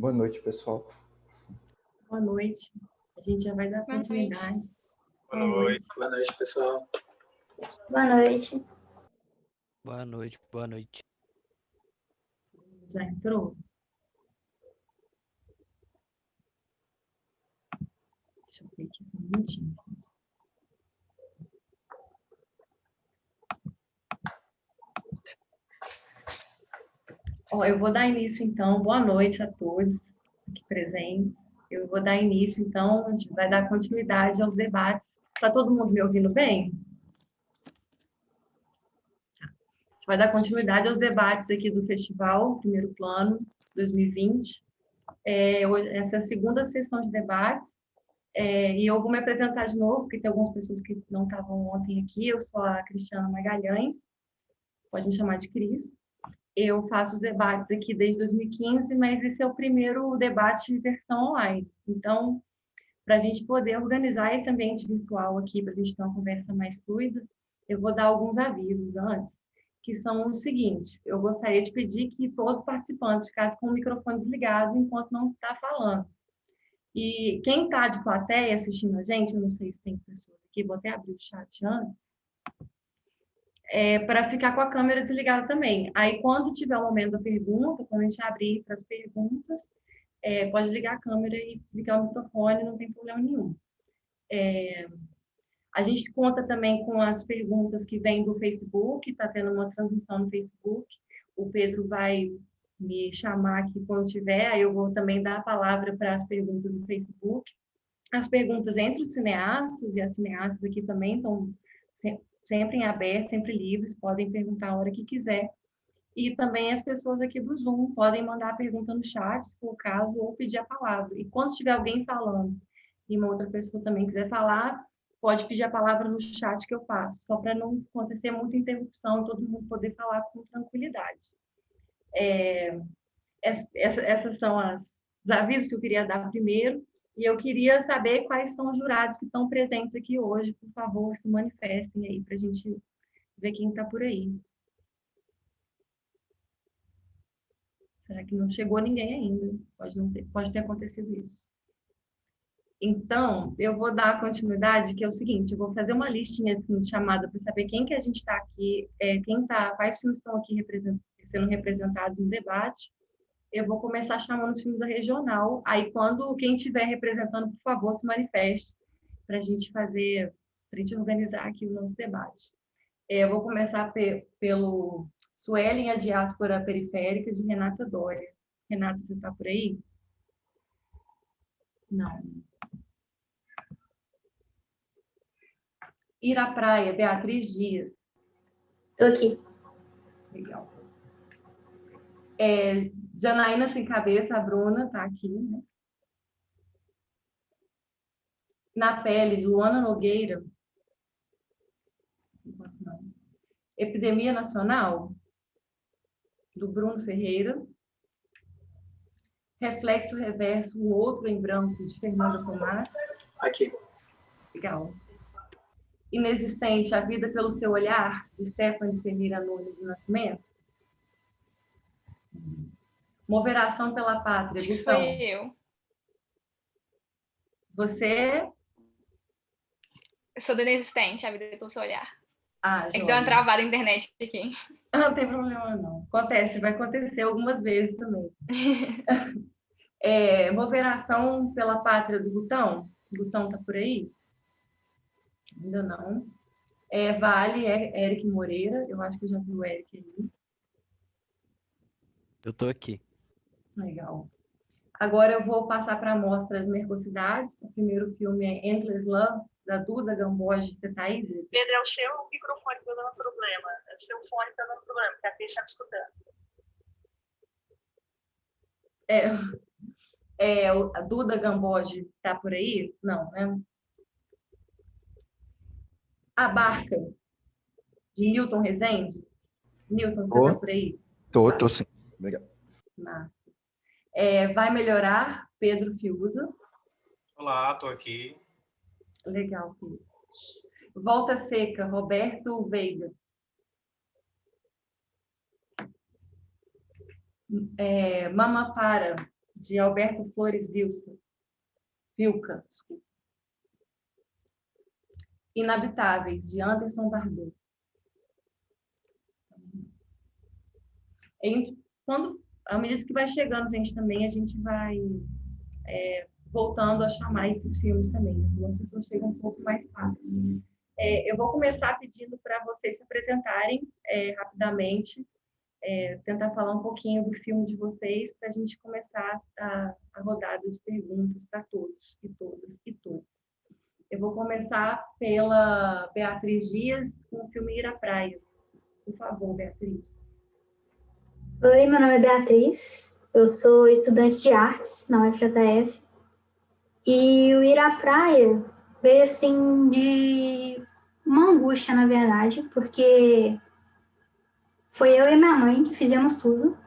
Boa noite, pessoal. Boa noite. A gente já vai dar continuidade. Boa noite. Boa noite, pessoal. Boa noite. Boa noite, boa noite. Já entrou? Deixa eu ver aqui só um minutinho. Eu vou dar início, então. Boa noite a todos aqui presentes. Eu vou dar início, então, a gente vai dar continuidade aos debates. Está todo mundo me ouvindo bem? A gente vai dar continuidade aos debates aqui do Festival Primeiro Plano 2020. Essa é a segunda sessão de debates. E eu vou me apresentar de novo, porque tem algumas pessoas que não estavam ontem aqui. Eu sou a Cristiana Magalhães, pode me chamar de Cris. Eu faço os debates aqui desde 2015, mas esse é o primeiro debate em versão online. Então, para a gente poder organizar esse ambiente virtual aqui, para a gente ter uma conversa mais fluida, eu vou dar alguns avisos antes, que são o seguinte: eu gostaria de pedir que todos os participantes ficassem com o microfone desligado enquanto não está falando. E quem está de plateia assistindo a gente, eu não sei se tem pessoas aqui, vou até abrir o chat antes, para ficar com a câmera desligada também. Aí, quando tiver o momento da pergunta, quando a gente abrir para as perguntas, pode ligar a câmera e ligar o microfone, não tem problema nenhum. A gente conta também com as perguntas que vêm do Facebook, está tendo uma transmissão no Facebook. O Pedro vai me chamar aqui quando tiver, aí eu vou também dar a palavra para as perguntas do Facebook. As perguntas entre os cineastas e as cineastas aqui também estão sempre em aberto, sempre livres, podem perguntar a hora que quiser. E também as pessoas aqui do Zoom podem mandar a pergunta no chat, se for o caso, ou pedir a palavra. E quando tiver alguém falando e uma outra pessoa também quiser falar, pode pedir a palavra no chat que eu faço, só para não acontecer muita interrupção e todo mundo poder falar com tranquilidade. Essas são os avisos que eu queria dar primeiro. E eu queria saber quais são os jurados que estão presentes aqui hoje. Por favor, se manifestem aí para a gente ver quem está por aí. Será que não chegou ninguém ainda? Pode ter acontecido isso. Então, eu vou dar continuidade, que é o seguinte: eu vou fazer uma listinha assim, chamada para saber quem que a gente está aqui, quais filmes estão aqui sendo representados no debate. Eu vou começar chamando os filmes da regional. Aí, quem estiver representando, por favor, se manifeste para a gente organizar aqui o nosso debate. Eu vou começar pelo Suelen, a Diáspora Periférica, de Renata Doria. Renata, você está por aí? Não. Irapraia, Beatriz Dias. Estou aqui. Legal. Janaína Sem Cabeça, a Bruna está aqui, né? Na Pele, Luana Nogueira. Não. Epidemia Nacional, do Bruno Ferreira. Reflexo Reverso, um outro em branco, de Fernanda Tomás. Aqui. Legal. Inexistente, A Vida pelo Seu Olhar, de Stephanie Ferreira Nunes de Nascimento. Moveração pela Pátria, Gustavo. Foi eu. Você? Eu sou do Inexistente, A Vida pelo Seu Olhar. Ah, É que deu uma travada na internet aqui. Não tem problema, não. Acontece, vai acontecer algumas vezes também. Moveração pela Pátria, do Gutão. O Gutão tá por aí? Ainda não. Vale, Eric Moreira. Eu acho que eu já vi o Eric aí. Eu tô aqui. Legal. Agora eu vou passar para a mostra As Mercosidades. O primeiro filme é Endless Love, da Duda Gamboge. Você tá aí, Duda? Pedro, é o seu microfone que tá dando problema. É o seu fone que tá dando problema, porque a Cris está me escutando. A Duda Gamboge tá por aí? Não, né? A Barca, de Newton Rezende. Newton, você tá por aí? Tô sim. Legal. Massa. Vai Melhorar, Pedro Fiuza. Olá, estou aqui. Legal, Pedro. Volta Seca, Roberto Veiga. Mama Para, de Alberto Flores Vilca, desculpa. Inabitáveis, de Anderson Bardot. À medida que vai chegando, gente, também a gente vai voltando a chamar esses filmes também. Algumas pessoas chegam um pouco mais rápido. Eu vou começar pedindo para vocês se apresentarem rapidamente, tentar falar um pouquinho do filme de vocês, para a gente começar a rodada de perguntas para todos e todas e todos. Eu vou começar pela Beatriz Dias, com o filme Ir à Praia. Por favor, Beatriz. Oi, meu nome é Beatriz, eu sou estudante de artes na UFJF e o Ir à Praia veio assim de uma angústia, na verdade, porque foi eu e minha mãe que fizemos tudo.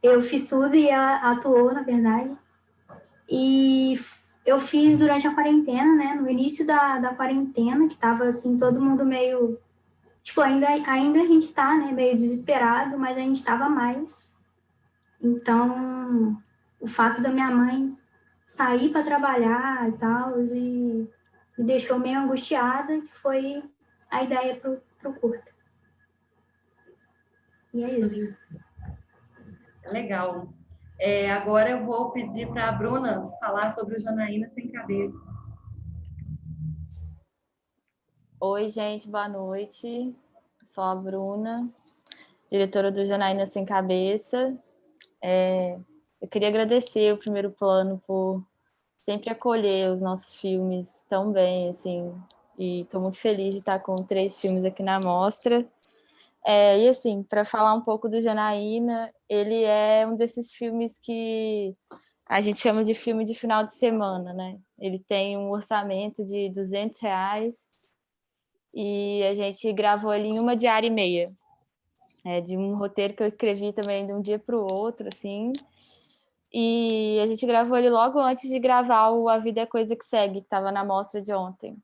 Eu fiz tudo e ela atuou, na verdade. E eu fiz durante a quarentena, né? No início da quarentena, que tava assim, todo mundo meio... Tipo, ainda a gente tá, né? Meio desesperado, mas a gente tava mais. Então, o fato da minha mãe sair para trabalhar e tal, e me deixou meio angustiada, que foi a ideia pro curta. E é isso. Legal. Agora eu vou pedir para a Bruna falar sobre o Janaína Sem Cabeça. Oi, gente, boa noite. Sou a Bruna, diretora do Janaína Sem Cabeça. Eu queria agradecer o Primeiro Plano por sempre acolher os nossos filmes tão bem, assim, e estou muito feliz de estar com 3 filmes aqui na mostra. E assim, para falar um pouco do Janaína, ele é um desses filmes que a gente chama de filme de final de semana, né? Ele tem um orçamento de R$200 e a gente gravou ele em 1 diária e meia. De um roteiro que eu escrevi também de um dia para o outro, assim. E a gente gravou ele logo antes de gravar o A Vida é Coisa que Segue, que estava na mostra de ontem.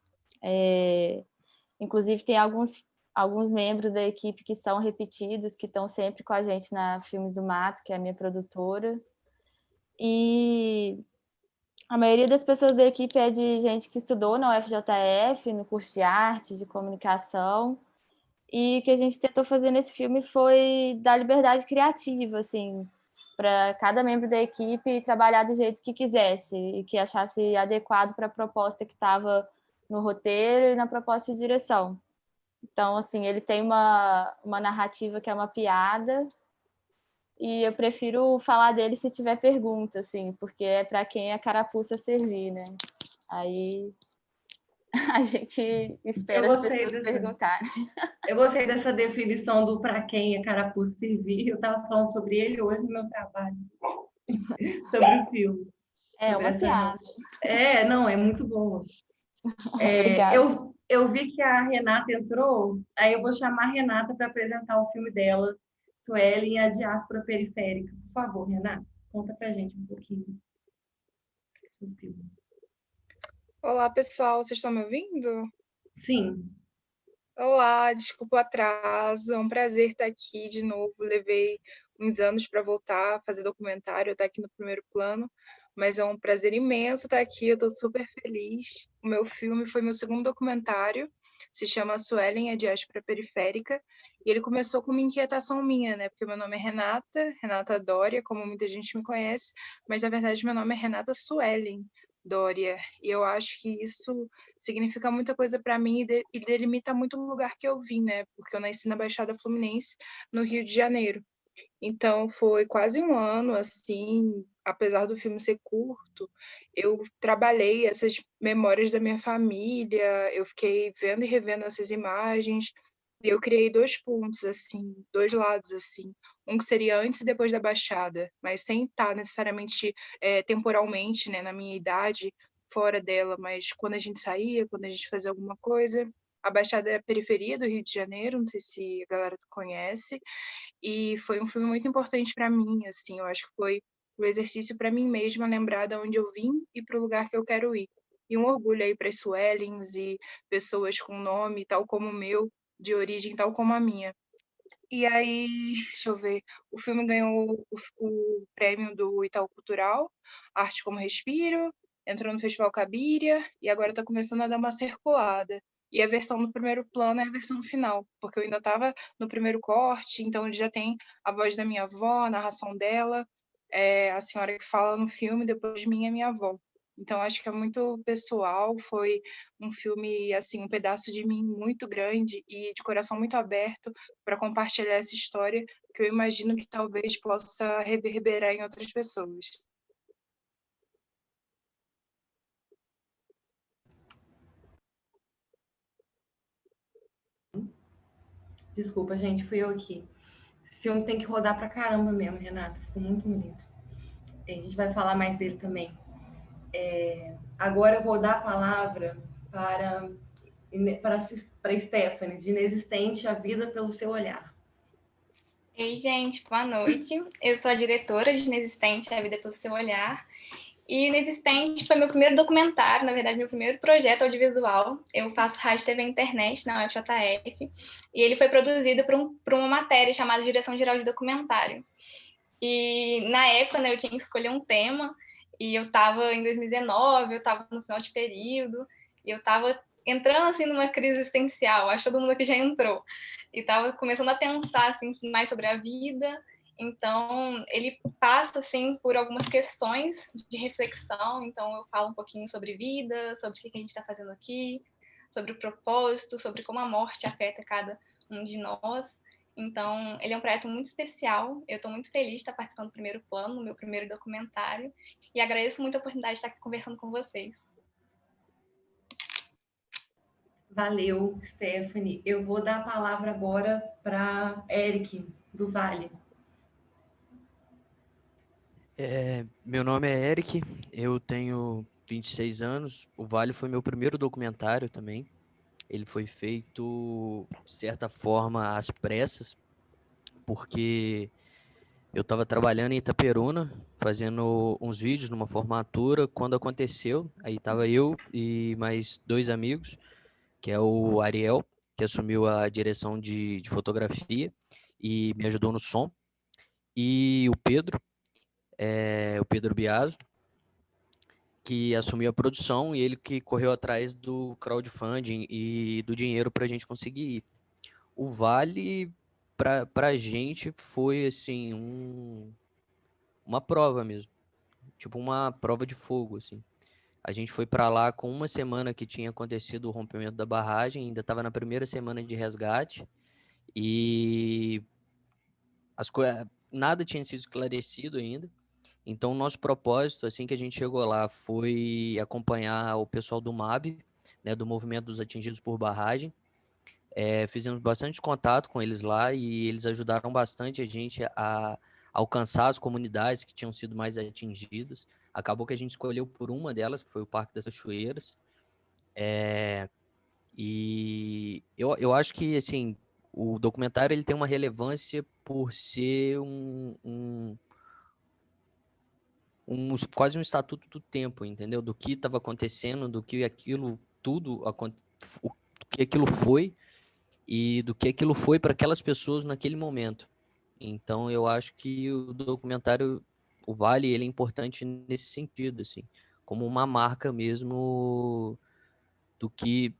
Inclusive, tem alguns membros da equipe que são repetidos, que estão sempre com a gente na Filmes do Mato, que é a minha produtora. E a maioria das pessoas da equipe é de gente que estudou na UFJF, no curso de arte, de comunicação. E o que a gente tentou fazer nesse filme foi dar liberdade criativa, assim, para cada membro da equipe trabalhar do jeito que quisesse e que achasse adequado para a proposta que estava no roteiro e na proposta de direção. Então, assim, ele tem uma narrativa que é uma piada e eu prefiro falar dele se tiver pergunta, assim, porque é para quem a carapuça servir, né? Aí a gente espera as pessoas perguntarem. Eu gostei dessa definição do para quem a carapuça servir. Eu estava falando sobre ele hoje no meu trabalho, sobre o filme. Uma piada. Não, é muito boa. Obrigada. Eu vi que a Renata entrou, aí eu vou chamar a Renata para apresentar o filme dela, Suelen e a Diáspora Periférica. Por favor, Renata, conta pra gente um pouquinho do filme. Olá, pessoal, vocês estão me ouvindo? Sim. Olá, desculpa o atraso, é um prazer estar aqui de novo. Levei uns anos para voltar a fazer documentário, estar aqui no Primeiro Plano, mas é um prazer imenso estar aqui, eu estou super feliz. O meu filme foi meu segundo documentário, se chama Suelen, a Diáspora Periférica, e ele começou com uma inquietação minha, né? Porque meu nome é Renata Dória, como muita gente me conhece, mas na verdade meu nome é Renata Suelen Dória, e eu acho que isso significa muita coisa para mim e delimita muito o lugar que eu vim, né? Porque eu nasci na Baixada Fluminense, no Rio de Janeiro. Então, foi quase um ano, assim, apesar do filme ser curto, eu trabalhei essas memórias da minha família, eu fiquei vendo e revendo essas imagens, e eu criei 2 pontos, assim, 2 lados, assim, um que seria antes e depois da Baixada, mas sem estar necessariamente temporalmente, né, na minha idade, fora dela, mas quando a gente saía, quando a gente fazia alguma coisa. A Baixada é a periferia do Rio de Janeiro, não sei se a galera conhece, e foi um filme muito importante para mim, assim, eu acho que foi um exercício para mim mesma lembrar de onde eu vim e para o lugar que eu quero ir. E um orgulho aí para as Suelens e pessoas com nome tal como o meu, de origem tal como a minha. E aí, deixa eu ver, o filme ganhou o prêmio do Itaú Cultural, Arte como Respiro, entrou no Festival Cabiria e agora está começando a dar uma circulada. E a versão do primeiro plano é a versão final, porque eu ainda estava no primeiro corte, então ele já tem a voz da minha avó, a narração dela, a senhora que fala no filme, depois de mim é minha avó. Então acho que é muito pessoal, foi um filme, assim, um pedaço de mim muito grande e de coração muito aberto para compartilhar essa história que eu imagino que talvez possa reverberar em outras pessoas. Desculpa, gente, fui eu aqui. Esse filme tem que rodar pra caramba mesmo, Renata. Ficou muito bonito. A gente vai falar mais dele também. Agora eu vou dar a palavra para Stephanie, de Inexistente, A Vida pelo Seu Olhar. Ei, gente, boa noite. Eu sou a diretora de Inexistente, A Vida pelo Seu Olhar. E Inexistente foi meu primeiro documentário, na verdade, meu primeiro projeto audiovisual. Eu faço rádio, TV e internet na UFJF. E ele foi produzido por uma matéria chamada Direção Geral de Documentário. E na época, né, eu tinha que escolher um tema. E eu estava em 2019, eu estava no final de período. E eu estava entrando, assim, numa crise existencial. Acho que todo mundo aqui já entrou. E estava começando a pensar, assim, mais sobre a vida. Então, ele passa, assim, por algumas questões de reflexão. Então, eu falo um pouquinho sobre vida, sobre o que a gente está fazendo aqui, sobre o propósito, sobre como a morte afeta cada um de nós. Então, ele é um projeto muito especial. Eu estou muito feliz de estar participando do primeiro plano, no meu primeiro documentário. E agradeço muito a oportunidade de estar aqui conversando com vocês. Valeu, Stephanie. Eu vou dar a palavra agora para Eric, do Vale. Meu nome é Eric, eu tenho 26 anos. O Vale foi meu primeiro documentário também. Ele foi feito, de certa forma, às pressas, porque eu estava trabalhando em Itaperuna, fazendo uns vídeos numa formatura. Quando aconteceu, aí estava eu e mais 2 amigos, que é o Ariel, que assumiu a direção de fotografia e me ajudou no som, e o Pedro Biaso, que assumiu a produção e ele que correu atrás do crowdfunding e do dinheiro para a gente conseguir ir. O Vale, para a gente, foi assim, uma prova mesmo, tipo uma prova de fogo, assim. A gente foi para lá com uma semana que tinha acontecido o rompimento da barragem, ainda estava na primeira semana de resgate e nada tinha sido esclarecido ainda. Então, o nosso propósito, assim que a gente chegou lá, foi acompanhar o pessoal do MAB, né, do Movimento dos Atingidos por Barragem. Fizemos bastante contato com eles lá e eles ajudaram bastante a gente a alcançar as comunidades que tinham sido mais atingidas. Acabou que a gente escolheu por uma delas, que foi o Parque das Cachoeiras. E eu acho que, assim, o documentário ele tem uma relevância por ser quase um estatuto do tempo, entendeu? Do que estava acontecendo, do que aquilo tudo, do que aquilo foi e do que aquilo foi para aquelas pessoas naquele momento. Então, eu acho que o documentário, o Vale, ele é importante nesse sentido, assim, como uma marca mesmo do que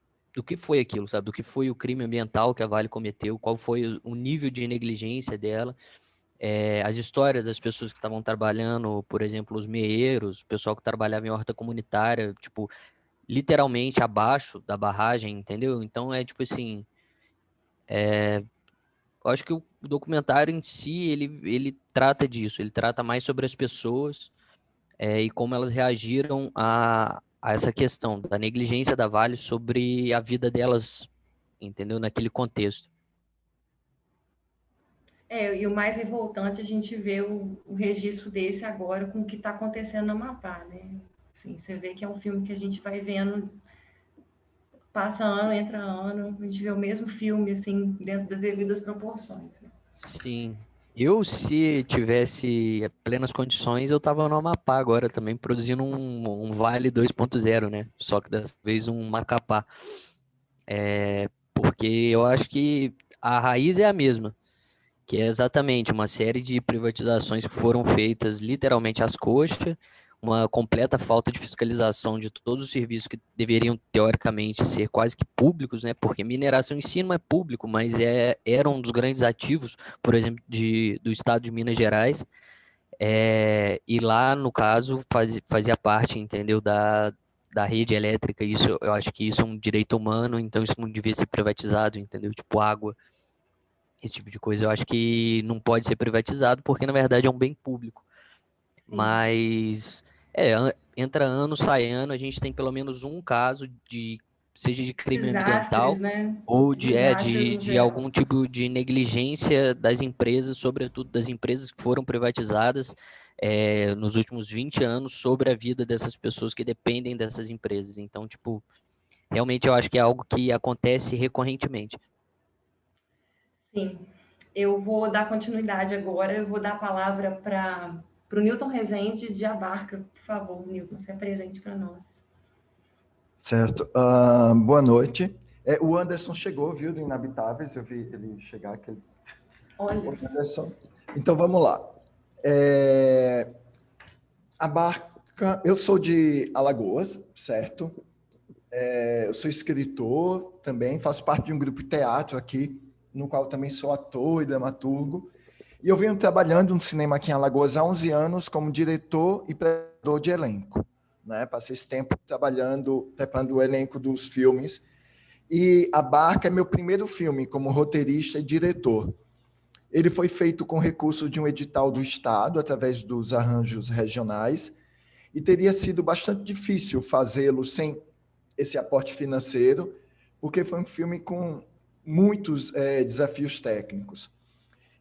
foi aquilo, sabe? Do que foi o crime ambiental que a Vale cometeu, qual foi o nível de negligência dela. As histórias das pessoas que estavam trabalhando, por exemplo, os meeiros, o pessoal que trabalhava em horta comunitária, tipo, literalmente abaixo da barragem, entendeu? Então, tipo assim, eu acho que o documentário em si, ele trata disso, ele trata mais sobre as pessoas e como elas reagiram a essa questão da negligência da Vale sobre a vida delas, entendeu? Naquele contexto. E o mais revoltante, a gente vê o registro desse agora com o que está acontecendo no Amapá, né? Assim, você vê que é um filme que a gente vai vendo, passa ano, entra ano, a gente vê o mesmo filme, assim, dentro das devidas proporções. Né? Sim. Eu, se tivesse plenas condições, eu tava no Amapá agora também, produzindo um Vale 2.0, né? Só que dessa vez um Macapá. Porque eu acho que a raiz é a mesma. que é exatamente uma série de privatizações que foram feitas literalmente às coxas, uma completa falta de fiscalização de todos os serviços que deveriam, teoricamente, ser quase que públicos, né? Porque mineração em si não é público, mas era um dos grandes ativos, por exemplo, do estado de Minas Gerais, e lá, no caso, fazia parte, entendeu, da rede elétrica. Isso, eu acho que isso é um direito humano, então isso não devia ser privatizado, entendeu? Tipo água, esse tipo de coisa. Eu acho que não pode ser privatizado porque, na verdade, é um bem público. Mas, entra ano, sai ano, a gente tem pelo menos um caso seja de crime ambiental, Desastres, né? ou Desastres no de geral. algum tipo de negligência das empresas, sobretudo das empresas que foram privatizadas nos últimos 20 anos, sobre a vida dessas pessoas que dependem dessas empresas. Então, tipo, realmente eu acho que é algo que acontece recorrentemente. Sim. Eu vou dar continuidade agora, eu vou dar a palavra para o Newton Rezende de Abarca. Por favor, Newton, se apresente para nós. Certo. Boa noite. O Anderson chegou, viu, do Inabitáveis, eu vi ele chegar aqui. Olha. Anderson. Então, vamos lá. Abarca, eu sou de Alagoas, certo? Eu sou escritor também, faço parte de um grupo de teatro aqui, no qual também sou ator e dramaturgo. E eu venho trabalhando no cinema aqui em Alagoas há 11 anos como diretor e preparador de elenco. Né? Passei esse tempo preparando o elenco dos filmes. E A Barca é meu primeiro filme como roteirista e diretor. Ele foi feito com recurso de um edital do Estado, através dos arranjos regionais, e teria sido bastante difícil fazê-lo sem esse aporte financeiro, porque foi um filme com muitos desafios técnicos.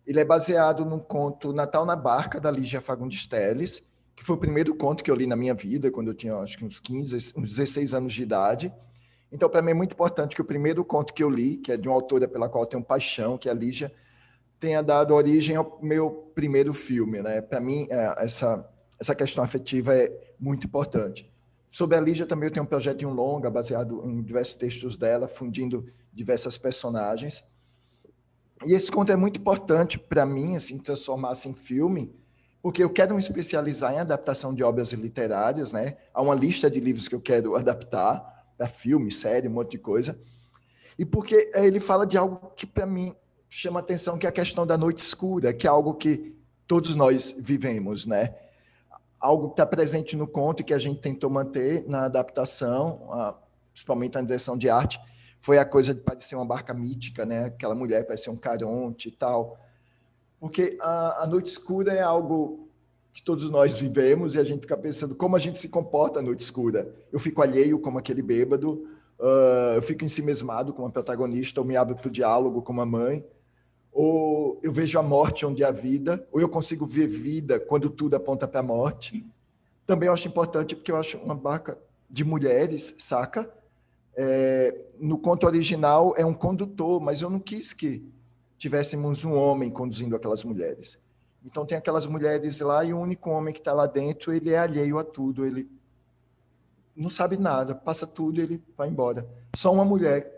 Ele é baseado no conto Natal na Barca, da Lígia Fagundes Telles, que foi o primeiro conto que eu li na minha vida, quando eu tinha, acho que uns 16 anos de idade. Então, para mim é muito importante que o primeiro conto que eu li, que é de uma autora pela qual eu tenho paixão, que é a Lígia, tenha dado origem ao meu primeiro filme. Né? Para mim, essa questão afetiva é muito importante. Sobre a Lígia, também eu tenho um projeto de um longa, baseado em diversos textos dela, fundindo diversas personagens. E esse conto é muito importante para mim, assim, transformar-se em filme, porque eu quero me especializar em adaptação de obras literárias, né? Há uma lista de livros que eu quero adaptar para filme, série, um monte de coisa. E porque ele fala de algo que, para mim, chama atenção, que é a questão da noite escura, que é algo que todos nós vivemos, né? Algo que está presente no conto e que a gente tentou manter na adaptação, principalmente na direção de arte, foi a coisa de parecer uma barca mítica, né? Aquela mulher parecia um Caronte e tal. Porque a noite escura é algo que todos nós vivemos e a gente fica pensando como a gente se comporta à noite escura. Eu fico alheio como aquele bêbado, eu fico ensimesmado como a protagonista, ou me abro para o diálogo como a mãe, ou eu vejo a morte onde há vida, ou eu consigo ver vida quando tudo aponta para a morte. Também eu acho importante porque eu acho uma barca de mulheres, saca? No conto original é um condutor, mas eu não quis que tivéssemos um homem conduzindo aquelas mulheres. Então tem aquelas mulheres lá e o único homem que está lá dentro, ele é alheio a tudo, ele não sabe nada, passa tudo e ele vai embora. Só uma mulher,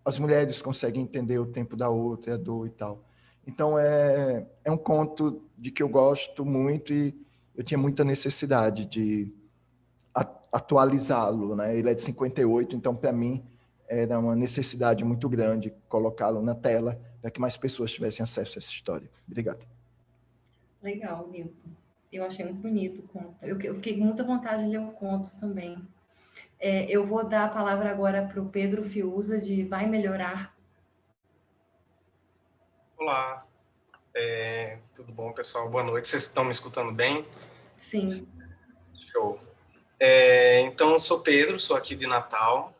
as mulheres conseguem entender o tempo da outra, a dor e tal. Então é um conto de que eu gosto muito e eu tinha muita necessidade de atualizá-lo, né? Ele é de 58, então para mim era uma necessidade muito grande colocá-lo na tela para que mais pessoas tivessem acesso a essa história. Obrigado. Legal, Nilton. Eu achei muito bonito o conto. Eu fiquei com muita vontade de ler o conto também. Eu vou dar a palavra agora para o Pedro Fiuza, de Vai Melhorar. Olá, tudo bom, pessoal? Boa noite. Vocês estão me escutando bem? Sim. Show. Então, eu sou Pedro, sou aqui de Natal.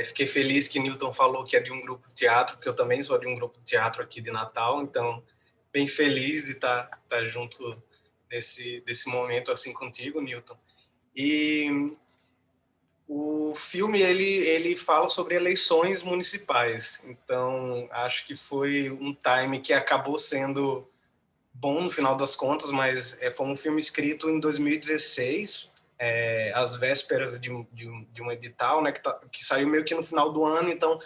Fiquei feliz que Newton falou que é de um grupo de teatro, porque eu também sou de um grupo de teatro aqui de Natal, então bem feliz de estar junto desse momento assim contigo, Newton. E o filme ele fala sobre eleições municipais, então acho que foi um time que acabou sendo bom no final das contas, mas foi um filme escrito em 2016, às vésperas de um edital, né, que saiu meio que no final do ano, então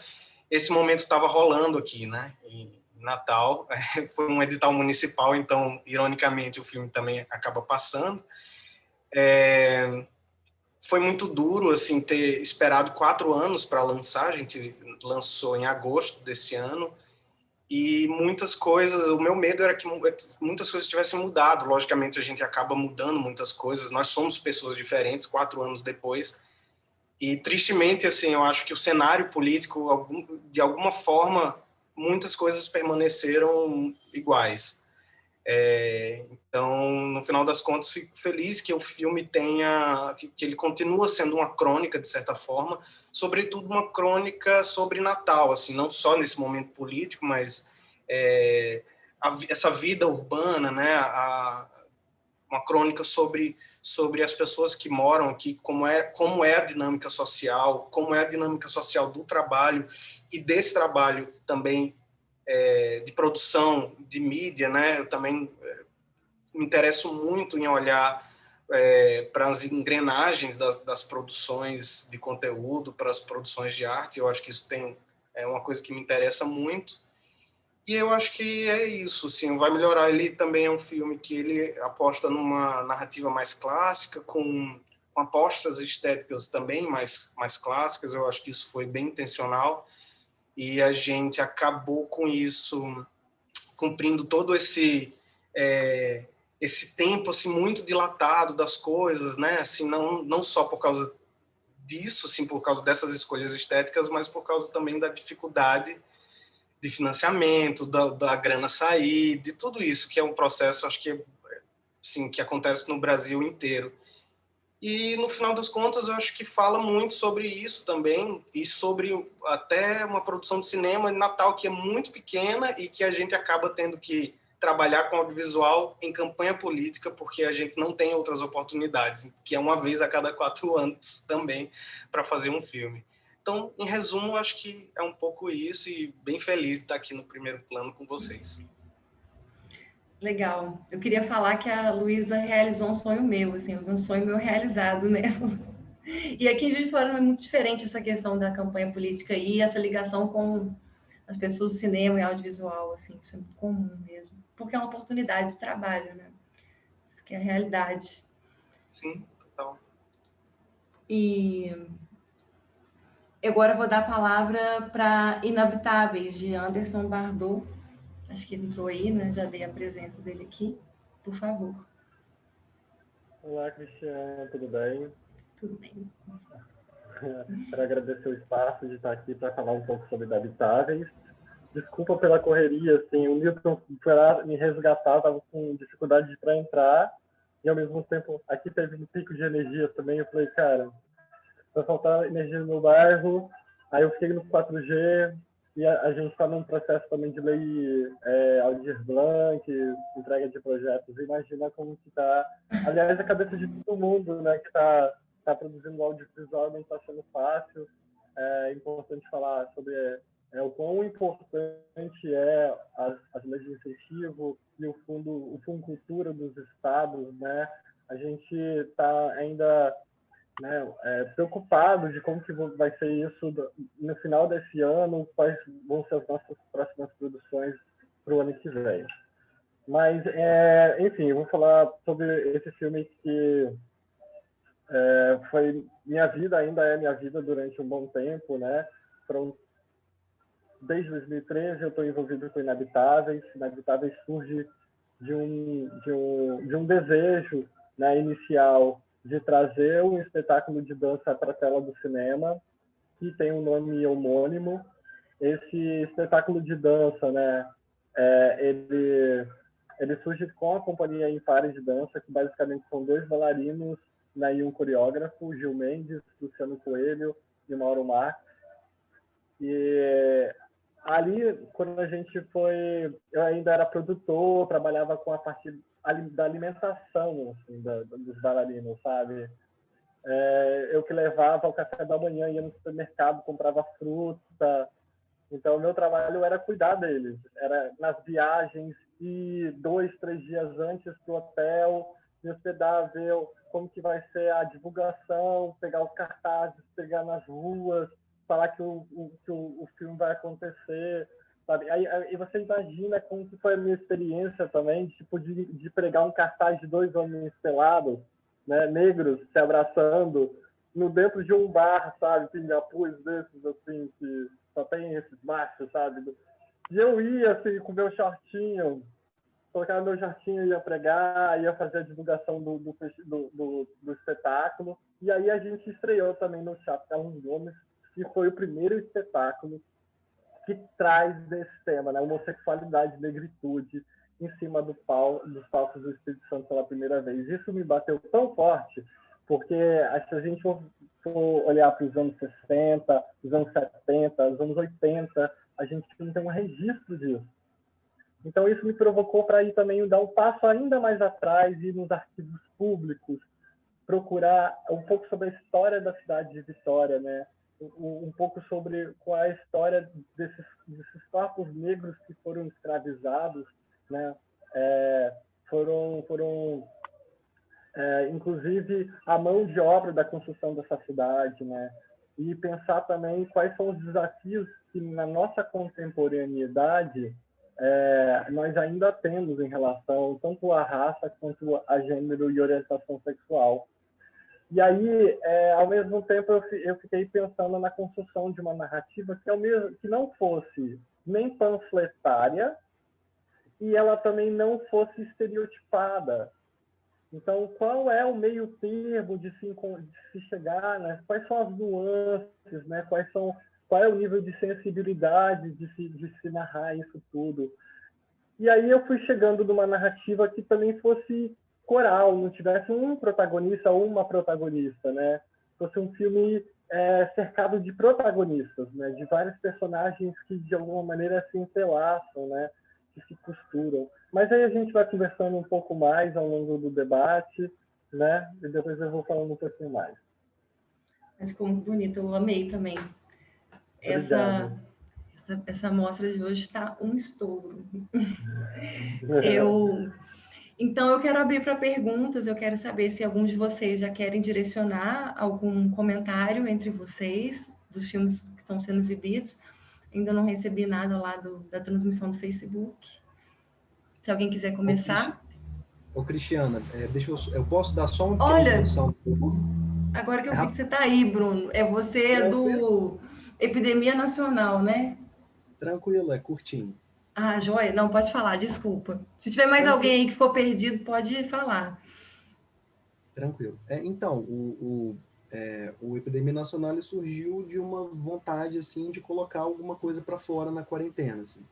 esse momento estava rolando aqui, né, em Natal. Foi um edital municipal, então, ironicamente, o filme também acaba passando. Foi muito duro, assim, ter esperado 4 anos para lançar. A gente lançou em agosto desse ano. E muitas coisas, o meu medo era que muitas coisas tivessem mudado. Logicamente, a gente acaba mudando muitas coisas. Nós somos pessoas diferentes 4 anos depois. E, tristemente, assim, eu acho que o cenário político, de alguma forma, muitas coisas permaneceram iguais. Então, no final das contas, fico feliz que o filme que ele continua sendo uma crônica, de certa forma, sobretudo uma crônica sobre Natal, assim, não só nesse momento político, mas essa vida urbana, né, uma crônica sobre as pessoas que moram aqui, como é a dinâmica social, como é a dinâmica social do trabalho e desse trabalho também de produção de mídia, né? Eu também me interesso muito em olhar para as engrenagens das produções de conteúdo, para as produções de arte. Eu acho que isso é uma coisa que me interessa muito. E eu acho que é isso, assim, Vai Melhorar. Ele também é um filme que ele aposta numa narrativa mais clássica, com apostas estéticas também mais clássicas. Eu acho que isso foi bem intencional. E a gente acabou com isso, cumprindo todo esse tempo assim, muito dilatado das coisas, né? Assim, não só por causa disso, assim, por causa dessas escolhas estéticas, mas por causa também da dificuldade de financiamento, da grana sair, de tudo isso, que é um processo, acho que, assim, que acontece no Brasil inteiro. E, no final das contas, eu acho que fala muito sobre isso também, e sobre até uma produção de cinema de Natal que é muito pequena e que a gente acaba tendo que trabalhar com audiovisual em campanha política, porque a gente não tem outras oportunidades, que é uma vez a cada 4 anos também, para fazer um filme. Então, em resumo, acho que é um pouco isso, e bem feliz de estar aqui no primeiro plano com vocês. Legal. Eu queria falar que a Luísa realizou um sonho meu, assim, um sonho meu realizado, né? E aqui em Juiz de Fora é muito diferente essa questão da campanha política e essa ligação com as pessoas do cinema e audiovisual, assim, isso é muito comum mesmo, porque é uma oportunidade de trabalho, né? Isso que é a realidade. Sim, total. E agora eu vou dar a palavra para Inabitáveis, de Anderson Bardot. Acho que ele entrou aí, né? Já dei a presença dele aqui. Por favor. Olá, Cristiano, tudo bem? Tudo bem. Quero agradecer o espaço de estar aqui para falar um pouco sobre Inabitáveis. Desculpa pela correria, assim, o Newton foi lá me resgatar, estava com dificuldade para entrar, e ao mesmo tempo aqui teve um pico de energia também. Eu falei, cara, vai faltar energia no meu bairro. Aí eu fiquei no 4G, e a gente está num processo também de lei Aldir Blanc, entrega de projetos. Imagina como que está, aliás, a cabeça de todo mundo, né, que está produzindo audiovisual, não está sendo fácil. É importante falar sobre o quão importante as leis de incentivo e o Fundo Cultura dos estados, né? A gente está ainda, né, preocupado de como que vai ser isso no final desse ano, quais vão ser as nossas próximas produções para o ano que vem. Mas, enfim, eu vou falar sobre esse filme que foi minha vida, ainda é minha vida durante um bom tempo, né? Desde 2013 eu estou envolvido com Inabitáveis. Inabitáveis surge de um desejo, né, inicial de trazer um espetáculo de dança para a tela do cinema, que tem um nome homônimo. Esse espetáculo de dança, né, ele surge com a companhia Impares de Dança, que basicamente são 2 bailarinos, né, e um coreógrafo, Gil Mendes, Luciano Coelho e Mauro Marques. E ali, quando a gente foi, eu ainda era produtor, trabalhava com a parte da alimentação, assim, dos bailarinos, sabe? Eu que levava o café da manhã, ia no supermercado, comprava fruta. Então, o meu trabalho era cuidar deles. Era nas viagens, ir 2, 3 dias antes para o hotel, me hospedar, ver como que vai ser a divulgação, pegar os cartazes, pegar nas ruas, falar que o filme vai acontecer, sabe? A aí você imagina como que foi a minha experiência também, tipo, de pregar um cartaz de 2 homens pelados, né, negros, se abraçando, dentro de um bar, sabe, pingapuz desses, assim, que só tem esses machos, sabe? E eu ia, assim, com meu shortinho, colocava meu shortinho, ia pregar, ia fazer a divulgação do espetáculo. E aí a gente estreou também no Teatro Carlos Gomes, que foi o primeiro espetáculo que traz desse tema, né? Homossexualidade, negritude, em cima dos palcos do Espírito Santo pela primeira vez. Isso me bateu tão forte, porque se a gente for olhar para os anos 60, os anos 70, os anos 80, a gente não tem um registro disso. Então, isso me provocou para ir também dar um passo ainda mais atrás, ir nos arquivos públicos, procurar um pouco sobre a história da cidade de Vitória, né? Um pouco sobre qual é a história desses corpos negros que foram escravizados, né? Inclusive, a mão de obra da construção dessa cidade, né? E pensar também quais são os desafios que, na nossa contemporaneidade, nós ainda temos em relação tanto à raça quanto a gênero e orientação sexual. E aí, ao mesmo tempo, eu fiquei pensando na construção de uma narrativa que não fosse nem panfletária e ela também não fosse estereotipada. Então, qual é o meio termo de se chegar, né? Quais são as nuances, né? Qual é o nível de sensibilidade de se narrar isso tudo? E aí eu fui chegando numa narrativa que também fosse coral, não tivesse um protagonista ou uma protagonista, né? Fosse um filme cercado de protagonistas, né? De vários personagens que de alguma maneira se entrelaçam, né? Que se costuram. Mas aí a gente vai conversando um pouco mais ao longo do debate, né? E depois eu vou falando um pouquinho mais. Mas ficou muito bonito, eu amei também. Essa mostra de hoje está um estouro. Então, eu quero abrir para perguntas, eu quero saber se algum de vocês já querem direcionar algum comentário entre vocês, dos filmes que estão sendo exibidos. Ainda não recebi nada lá da transmissão do Facebook. Se alguém quiser começar. Ô, Cristiana, eu posso dar só uma Olha, introdução? Agora que eu vi que você está aí, Bruno, você é do Epidemia Nacional, né? Tranquilo, é curtinho. Ah, joia. Não, pode falar, desculpa. Se tiver mais alguém aí que ficou perdido, pode falar. Tranquilo. Então, o Epidemia Nacional surgiu de uma vontade, assim, de colocar alguma coisa para fora na quarentena, assim,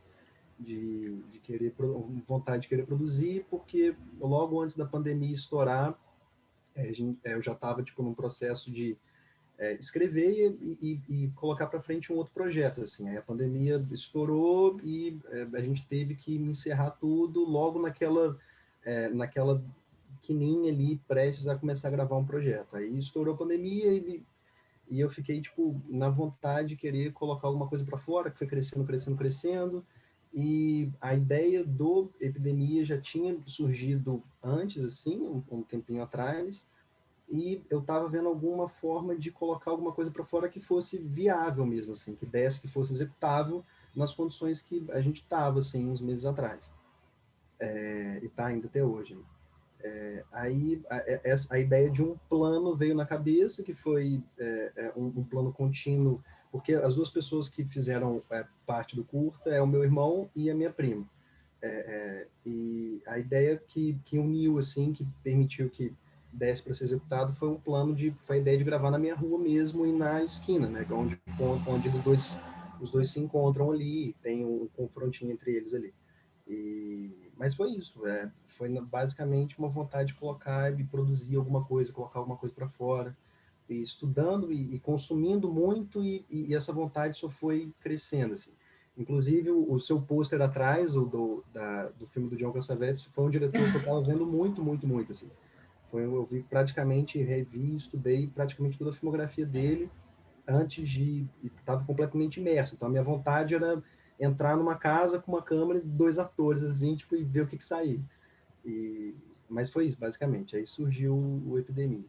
vontade de querer produzir, porque logo antes da pandemia estourar, eu já estava, tipo, num processo de escrever e colocar para frente um outro projeto, assim. Aí a pandemia estourou e a gente teve que encerrar tudo logo naquela quininha ali, prestes a começar a gravar um projeto. Aí estourou a pandemia e eu fiquei, tipo, na vontade de querer colocar alguma coisa para fora, que foi crescendo, e a ideia do Epidemia já tinha surgido antes, assim, um tempinho atrás, e eu estava vendo alguma forma de colocar alguma coisa para fora que fosse viável mesmo, assim, que fosse executável nas condições que a gente estava, assim, uns meses atrás. E está ainda até hoje. Aí a ideia de um plano veio na cabeça, que foi um plano contínuo, porque as duas pessoas que fizeram parte do curta é o meu irmão e a minha prima. E a ideia que uniu, assim, que permitiu que desse para ser executado foi a ideia de gravar na minha rua mesmo e na esquina, né, onde os dois se encontram ali, tem um confrontinho entre eles ali. Mas foi isso, foi basicamente uma vontade de colocar e produzir alguma coisa, colocar alguma coisa para fora, e estudando e consumindo muito, e essa vontade só foi crescendo, assim. Inclusive, o seu pôster atrás, do filme do John Cassavetes, foi um diretor que eu estava vendo muito, assim. Eu vi revi, estudei praticamente toda a filmografia dele e estava completamente imerso. Então, a minha vontade era entrar numa casa com uma câmera e 2 atores, assim, tipo, e ver o que saía. Mas foi isso, basicamente. Aí surgiu o Epidemia.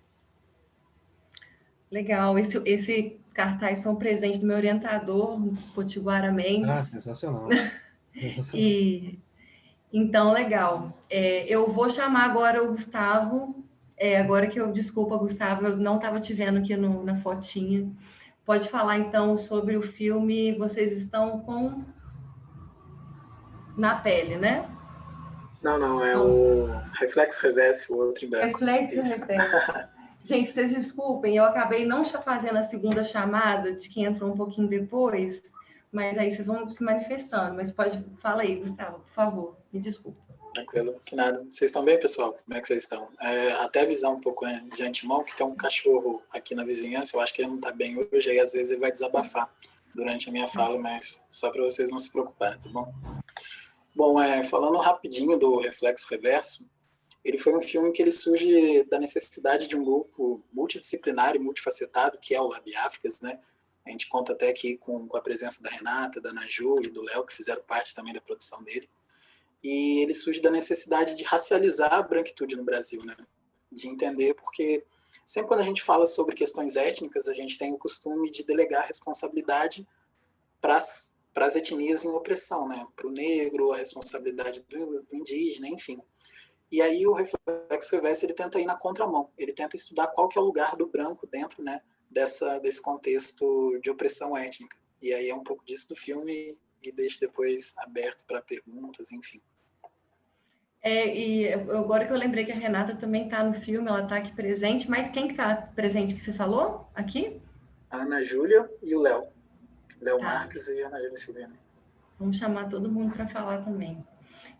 Legal. Esse cartaz foi um presente do meu orientador, Potiguara Mendes. Ah, sensacional. E então, legal. Eu vou chamar agora o Gustavo. Agora que desculpa, Gustavo, eu não estava te vendo aqui na fotinha. Pode falar então sobre o filme Vocês Estão com na Pele, né? Não, é o Reflexo Reverso, o outro em branco. Reflexo Reverso. Gente, vocês desculpem, eu acabei não fazendo a segunda chamada de quem entrou um pouquinho depois, mas aí vocês vão se manifestando. Mas fala aí, Gustavo, por favor, me desculpa. Tranquilo, que nada. Vocês estão bem, pessoal? Como é que vocês estão? Até avisar um pouco de antemão que tem um cachorro aqui na vizinhança, eu acho que ele não está bem hoje, aí às vezes ele vai desabafar durante a minha fala, mas só para vocês não se preocuparem, tá bom? Bom, falando rapidinho do Reflexo Reverso, ele foi um filme que ele surge da necessidade de um grupo multidisciplinar e multifacetado, que é o Lab Áfricas, né? A gente conta até aqui com a presença da Renata, da Naju e do Léo, que fizeram parte também da produção dele. E ele surge da necessidade de racializar a branquitude no Brasil, né? De entender, porque sempre quando a gente fala sobre questões étnicas, a gente tem o costume de delegar responsabilidade para as etnias em opressão, né? Para o negro, a responsabilidade do indígena, enfim. E aí o Reflexo Reverso ele tenta ir na contramão, ele tenta estudar qual que é o lugar do branco dentro, né, desse contexto de opressão étnica. E aí é um pouco disso do filme e deixo depois aberto para perguntas, enfim. E agora que eu lembrei que a Renata também está no filme, ela está aqui presente, mas quem que está presente que você falou aqui? A Ana Júlia e o Léo. Léo Marques e a Ana Júlia Silvina. Vamos chamar todo mundo para falar também.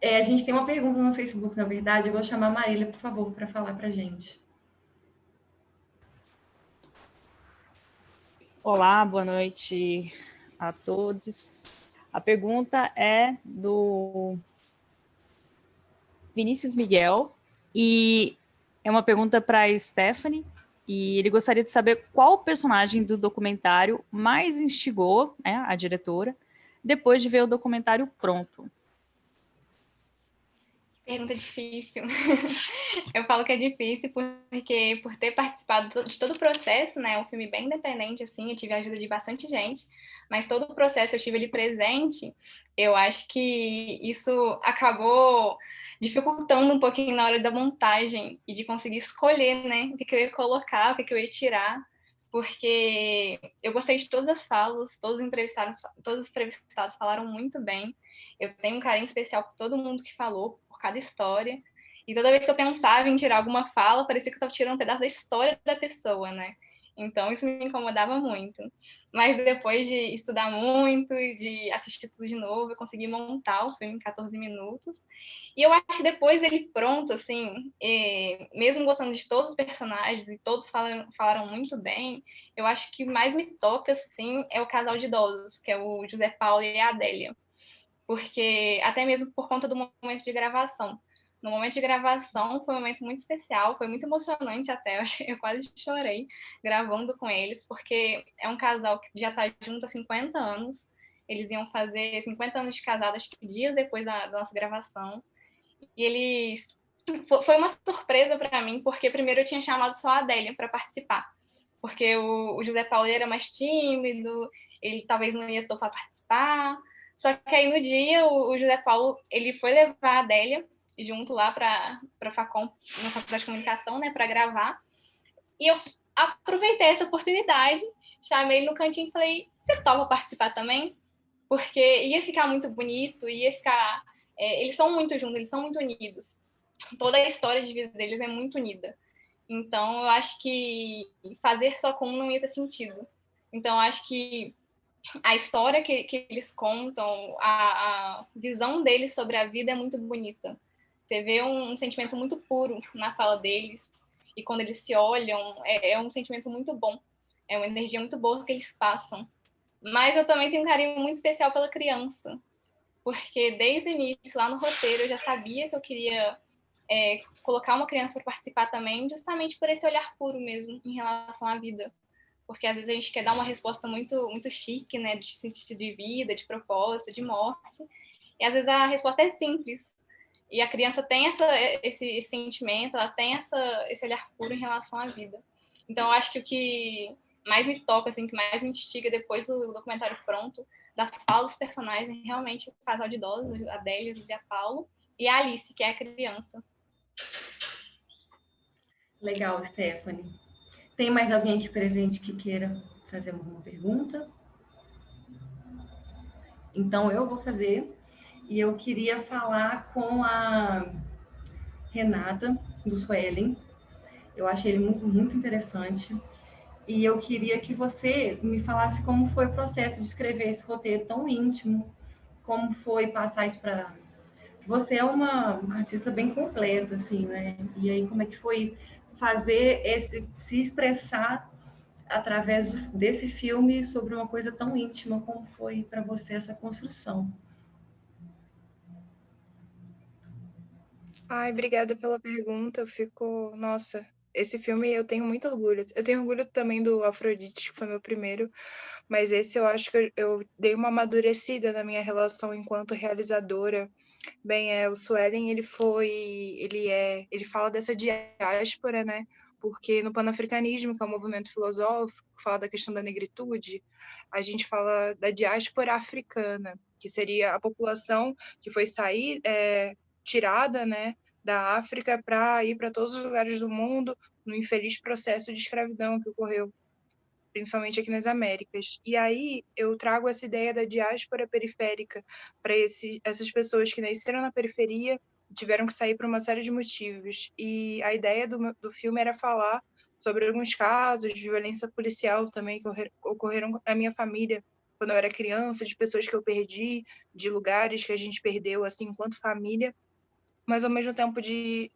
A gente tem uma pergunta no Facebook, na verdade. Eu vou chamar a Marília, por favor, para falar para a gente. Olá, boa noite a todos. A pergunta é do Vinícius Miguel e é uma pergunta para a Stephanie. E ele gostaria de saber qual personagem do documentário mais instigou, né, a diretora, depois de ver o documentário pronto. Pergunta difícil. Eu falo que é difícil porque por ter participado de todo o processo, né, é um filme bem independente, assim, eu tive a ajuda de bastante gente, mas todo o processo eu estive ali presente, eu acho que isso acabou dificultando um pouquinho na hora da montagem e de conseguir escolher, né, o que eu ia colocar, o que eu ia tirar, porque eu gostei de todas as falas, todos os entrevistados falaram muito bem, eu tenho um carinho especial por todo mundo que falou, por cada história, e toda vez que eu pensava em tirar alguma fala, parecia que eu estava tirando um pedaço da história da pessoa, né? Então, isso me incomodava muito. Mas depois de estudar muito e de assistir tudo de novo, eu consegui montar o filme em 14 minutos. E eu acho que depois dele pronto, assim, mesmo gostando de todos os personagens, e todos falaram muito bem, eu acho que mais me toca, assim, é o casal de idosos, que é o José Paulo e a Adélia. Porque, até mesmo por conta do momento de gravação. No momento de gravação foi um momento muito especial, foi muito emocionante até, eu quase chorei gravando com eles, porque é um casal que já está junto há 50 anos, eles iam fazer 50 anos de casado, acho que dias depois da nossa gravação, e eles... Foi uma surpresa para mim, porque primeiro eu tinha chamado só a Adélia para participar, porque o José Paulo era mais tímido, ele talvez não ia topar participar, só que aí no dia o José Paulo ele foi levar a Adélia junto lá para a Facom, na Faculdade de Comunicação, né, para gravar. E eu aproveitei essa oportunidade, chamei ele no cantinho e falei, você topa participar também? Porque ia ficar muito bonito, ia ficar... eles são muito juntos, eles são muito unidos. Toda a história de vida deles é muito unida. Então, eu acho que fazer só com um não ia ter sentido. Então, eu acho que a história que eles contam, a visão deles sobre a vida é muito bonita. Você vê um sentimento muito puro na fala deles, e quando eles se olham, é um sentimento muito bom, é uma energia muito boa que eles passam. Mas eu também tenho um carinho muito especial pela criança, porque desde o início, lá no roteiro, eu já sabia que eu queria colocar uma criança para participar também, justamente por esse olhar puro mesmo, em relação à vida. Porque às vezes a gente quer dar uma resposta muito, muito chique, né, de sentido de vida, de propósito, de morte, e às vezes a resposta é simples. E a criança tem esse sentimento, ela tem esse olhar puro em relação à vida. Então, eu acho que o que mais me toca, assim, que mais me instiga depois do documentário pronto, das falas dos personagens, realmente o casal de idosos, a Adélia, o José Paulo, e a Alice, que é a criança. Legal, Stephanie. Tem mais alguém aqui presente que queira fazer alguma pergunta? Então, eu vou fazer. E eu queria falar com a Renata, do Suelen. Eu achei ele muito, muito interessante. E eu queria que você me falasse como foi o processo de escrever esse roteiro tão íntimo, como foi passar isso para... Você é uma artista bem completa, assim, né? E aí, como é que foi fazer se expressar através desse filme sobre uma coisa tão íntima, como foi para você essa construção? Ai, obrigada pela pergunta. Nossa, esse filme eu tenho muito orgulho. Eu tenho orgulho também do Afrodite, que foi meu primeiro, mas esse eu acho que eu dei uma amadurecida na minha relação enquanto realizadora. Bem, o Suelen, ele fala dessa diáspora, né? Porque no panafricanismo, que é um movimento filosófico, que fala da questão da negritude, a gente fala da diáspora africana, que seria a população que foi sair, tirada, né, da África para ir para todos os lugares do mundo no infeliz processo de escravidão que ocorreu, principalmente aqui nas Américas. E aí eu trago essa ideia da diáspora periférica para essas pessoas que nasceram na periferia e tiveram que sair por uma série de motivos. E a ideia do filme era falar sobre alguns casos de violência policial também que ocorreram na minha família quando eu era criança, de pessoas que eu perdi, de lugares que a gente perdeu assim enquanto família, mas ao mesmo tempo de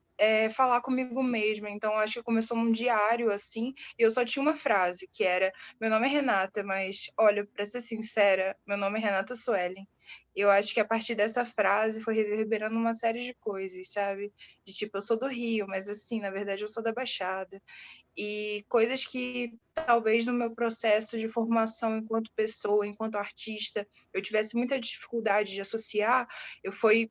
falar comigo mesma. Então, acho que começou um diário, assim, e eu só tinha uma frase, que era: meu nome é Renata, mas, olha, para ser sincera, meu nome é Renata Suelen. Eu acho que a partir dessa frase foi reverberando uma série de coisas, sabe? De tipo, eu sou do Rio, mas assim, na verdade eu sou da Baixada. E coisas que talvez no meu processo de formação enquanto pessoa, enquanto artista, eu tivesse muita dificuldade de associar, eu fui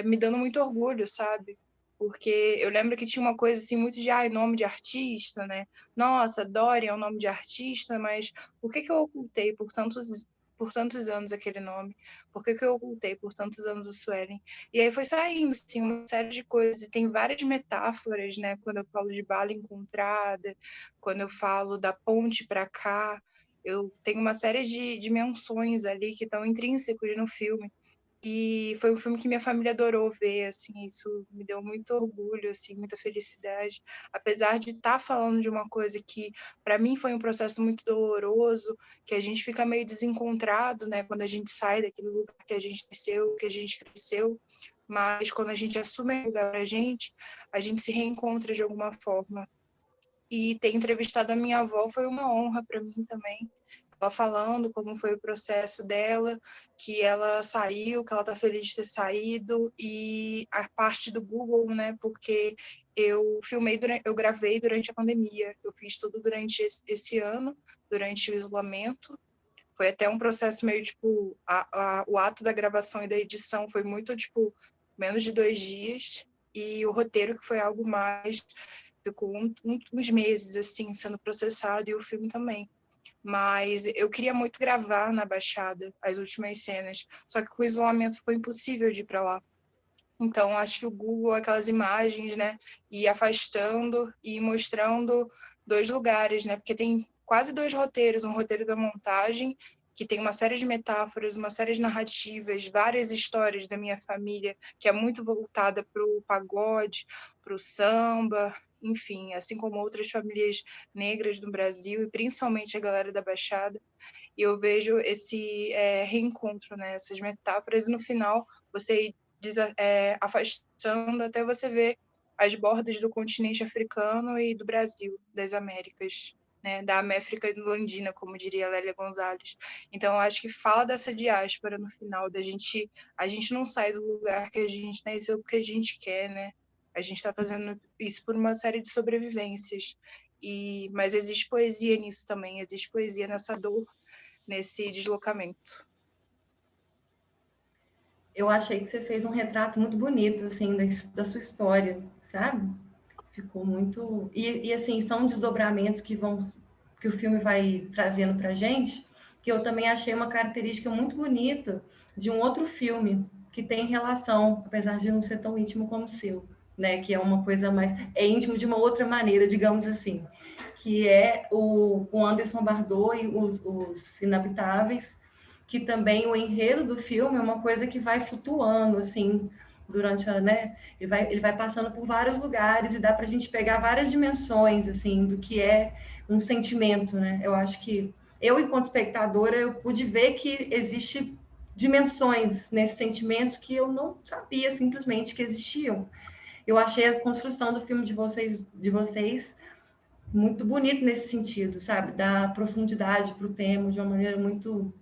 me dando muito orgulho, sabe? Porque eu lembro que tinha uma coisa assim muito de nome de artista, né? Nossa, Dorian é um nome de artista, mas por que eu ocultei por tantos anos aquele nome? Por que eu ocultei por tantos anos o Suelen? E aí foi saindo, assim, uma série de coisas. E tem várias metáforas, né? Quando eu falo de bala encontrada, quando eu falo da ponte para cá, eu tenho uma série de dimensões ali que estão intrínsecos no filme. E foi um filme que minha família adorou ver, assim, isso me deu muito orgulho, assim, muita felicidade. Apesar de estar falando de uma coisa que, para mim, foi um processo muito doloroso, que a gente fica meio desencontrado, né, quando a gente sai daquele lugar que a gente nasceu, que a gente cresceu, mas quando a gente assume o lugar pra gente, a gente se reencontra de alguma forma. E ter entrevistado a minha avó foi uma honra para mim também. Ela falando como foi o processo dela, que ela saiu, que ela está feliz de ter saído, e a parte do Google, né? Porque eu gravei durante a pandemia, eu fiz tudo durante esse ano, durante o isolamento. Foi até um processo meio tipo, o ato da gravação e da edição foi muito tipo menos de 2 dias, e o roteiro, que foi algo mais, ficou uns meses assim sendo processado, e o filme também. Mas eu queria muito gravar na Baixada as últimas cenas, só que com o isolamento ficou impossível de ir para lá. Então, acho que o Google, aquelas imagens, né, e afastando e mostrando 2 lugares, né, porque tem quase 2 roteiros, um roteiro da montagem, que tem uma série de metáforas, uma série de narrativas, várias histórias da minha família, que é muito voltada para o pagode, para o samba, enfim, assim como outras famílias negras do Brasil, e principalmente a galera da Baixada. E eu vejo esse reencontro, né, essas metáforas, e no final você afastando até você ver as bordas do continente africano e do Brasil, das Américas, né, da América Andina, como diria Lélia Gonzalez. Então, eu acho que fala dessa diáspora no final, a gente não sai do lugar que a gente nasceu porque a gente quer, né? A gente está fazendo isso por uma série de sobrevivências. Mas existe poesia nisso também, existe poesia nessa dor, nesse deslocamento. Eu achei que você fez um retrato muito bonito, assim, da sua história, sabe? Ficou muito... E assim, são desdobramentos que o filme vai trazendo pra gente, que eu também achei uma característica muito bonita de um outro filme que tem relação, apesar de não ser tão íntimo como o seu, né? Que é uma coisa mais... É íntimo de uma outra maneira, digamos assim. Que é o Anderson Bardot e os Inabitáveis, que também o enredo do filme é uma coisa que vai flutuando, assim, durante a... Né? Ele vai passando por vários lugares e dá para a gente pegar várias dimensões, assim, do que é um sentimento, né? Eu acho que eu, enquanto espectadora, eu pude ver que existe dimensões nesses sentimentos que eu não sabia simplesmente que existiam. Eu achei a construção do filme de vocês muito bonito nesse sentido, sabe? Dar profundidade para o tema de uma maneira muito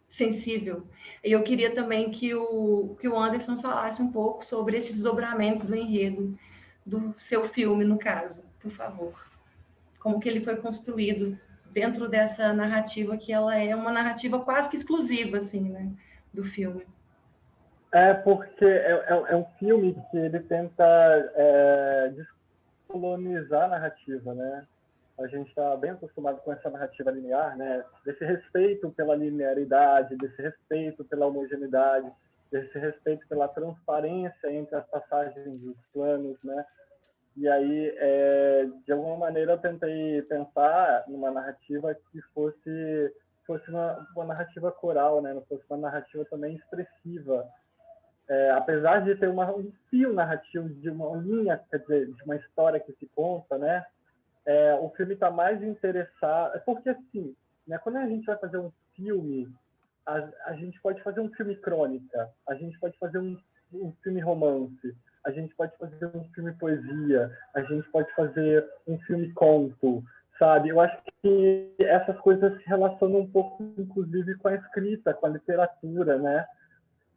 sensível. E eu queria também que o Anderson falasse um pouco sobre esses desdobramentos do enredo do seu filme, no caso, por favor. Como que ele foi construído dentro dessa narrativa, que ela é uma narrativa quase que exclusiva, assim, né, do filme. Porque é um filme que ele tenta descolonizar a narrativa, né? A gente está bem acostumado com essa narrativa linear, né? Desse respeito pela linearidade, desse respeito pela homogeneidade, desse respeito pela transparência entre as passagens dos planos, né? E aí, de alguma maneira, eu tentei pensar numa narrativa que fosse uma narrativa coral, né? Não fosse uma narrativa também expressiva. Apesar de ter um fio narrativo, de uma linha, quer dizer, de uma história que se conta, né? O filme está mais interessado... Porque, assim, né, quando a gente vai fazer um filme, a gente pode fazer um filme crônica, a gente pode fazer um filme romance, a gente pode fazer um filme poesia, a gente pode fazer um filme conto, sabe? Eu acho que essas coisas se relacionam um pouco, inclusive, com a escrita, com a literatura, né?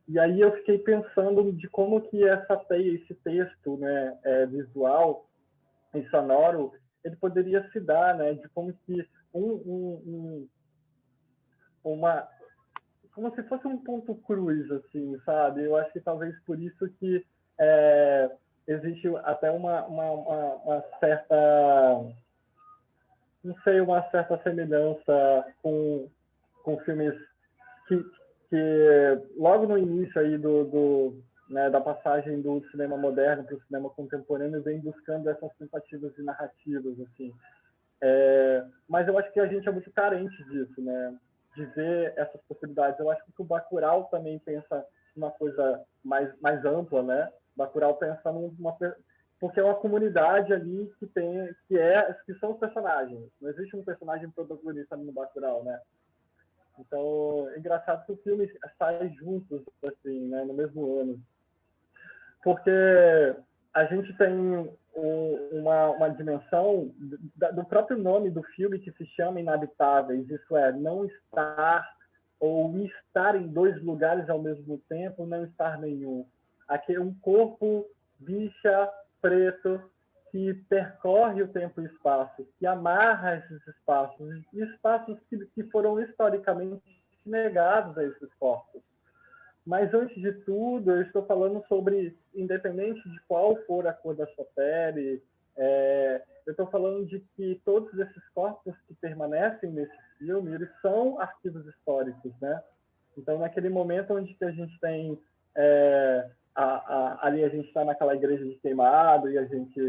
E aí eu fiquei pensando de como que esse texto, né, visual e sonoro, ele poderia se dar, né? De como que como se fosse um ponto cruz, assim, sabe? Eu acho que talvez por isso que existe até uma certa, não sei, uma certa semelhança com filmes que logo no início aí né, da passagem do cinema moderno para o cinema contemporâneo vem buscando essas tentativas de narrativas, assim. Mas eu acho que a gente é muito carente disso, né? De ver essas possibilidades. Eu acho que o Bacurau também pensa numa coisa mais ampla, né? Bacurau pensa porque é uma comunidade ali que são os personagens. Não existe um personagem protagonista no Bacurau, né? Então, é engraçado que o filme sai juntos, assim, né? No mesmo ano. Porque a gente tem uma dimensão do próprio nome do filme que se chama Inabitáveis, isso é, não estar ou estar em dois lugares ao mesmo tempo, não estar nenhum. Aqui é um corpo bicha preto que percorre o tempo e o espaço, que amarra esses espaços, e espaços que foram historicamente negados a esses corpos. Mas, antes de tudo, eu estou falando sobre, independente de qual for a cor da sua pele, eu estou falando de que todos esses corpos que permanecem nesse filme, eles são arquivos históricos, né? Então, naquele momento onde que a gente tem... ali a gente está naquela igreja de Queimado e a gente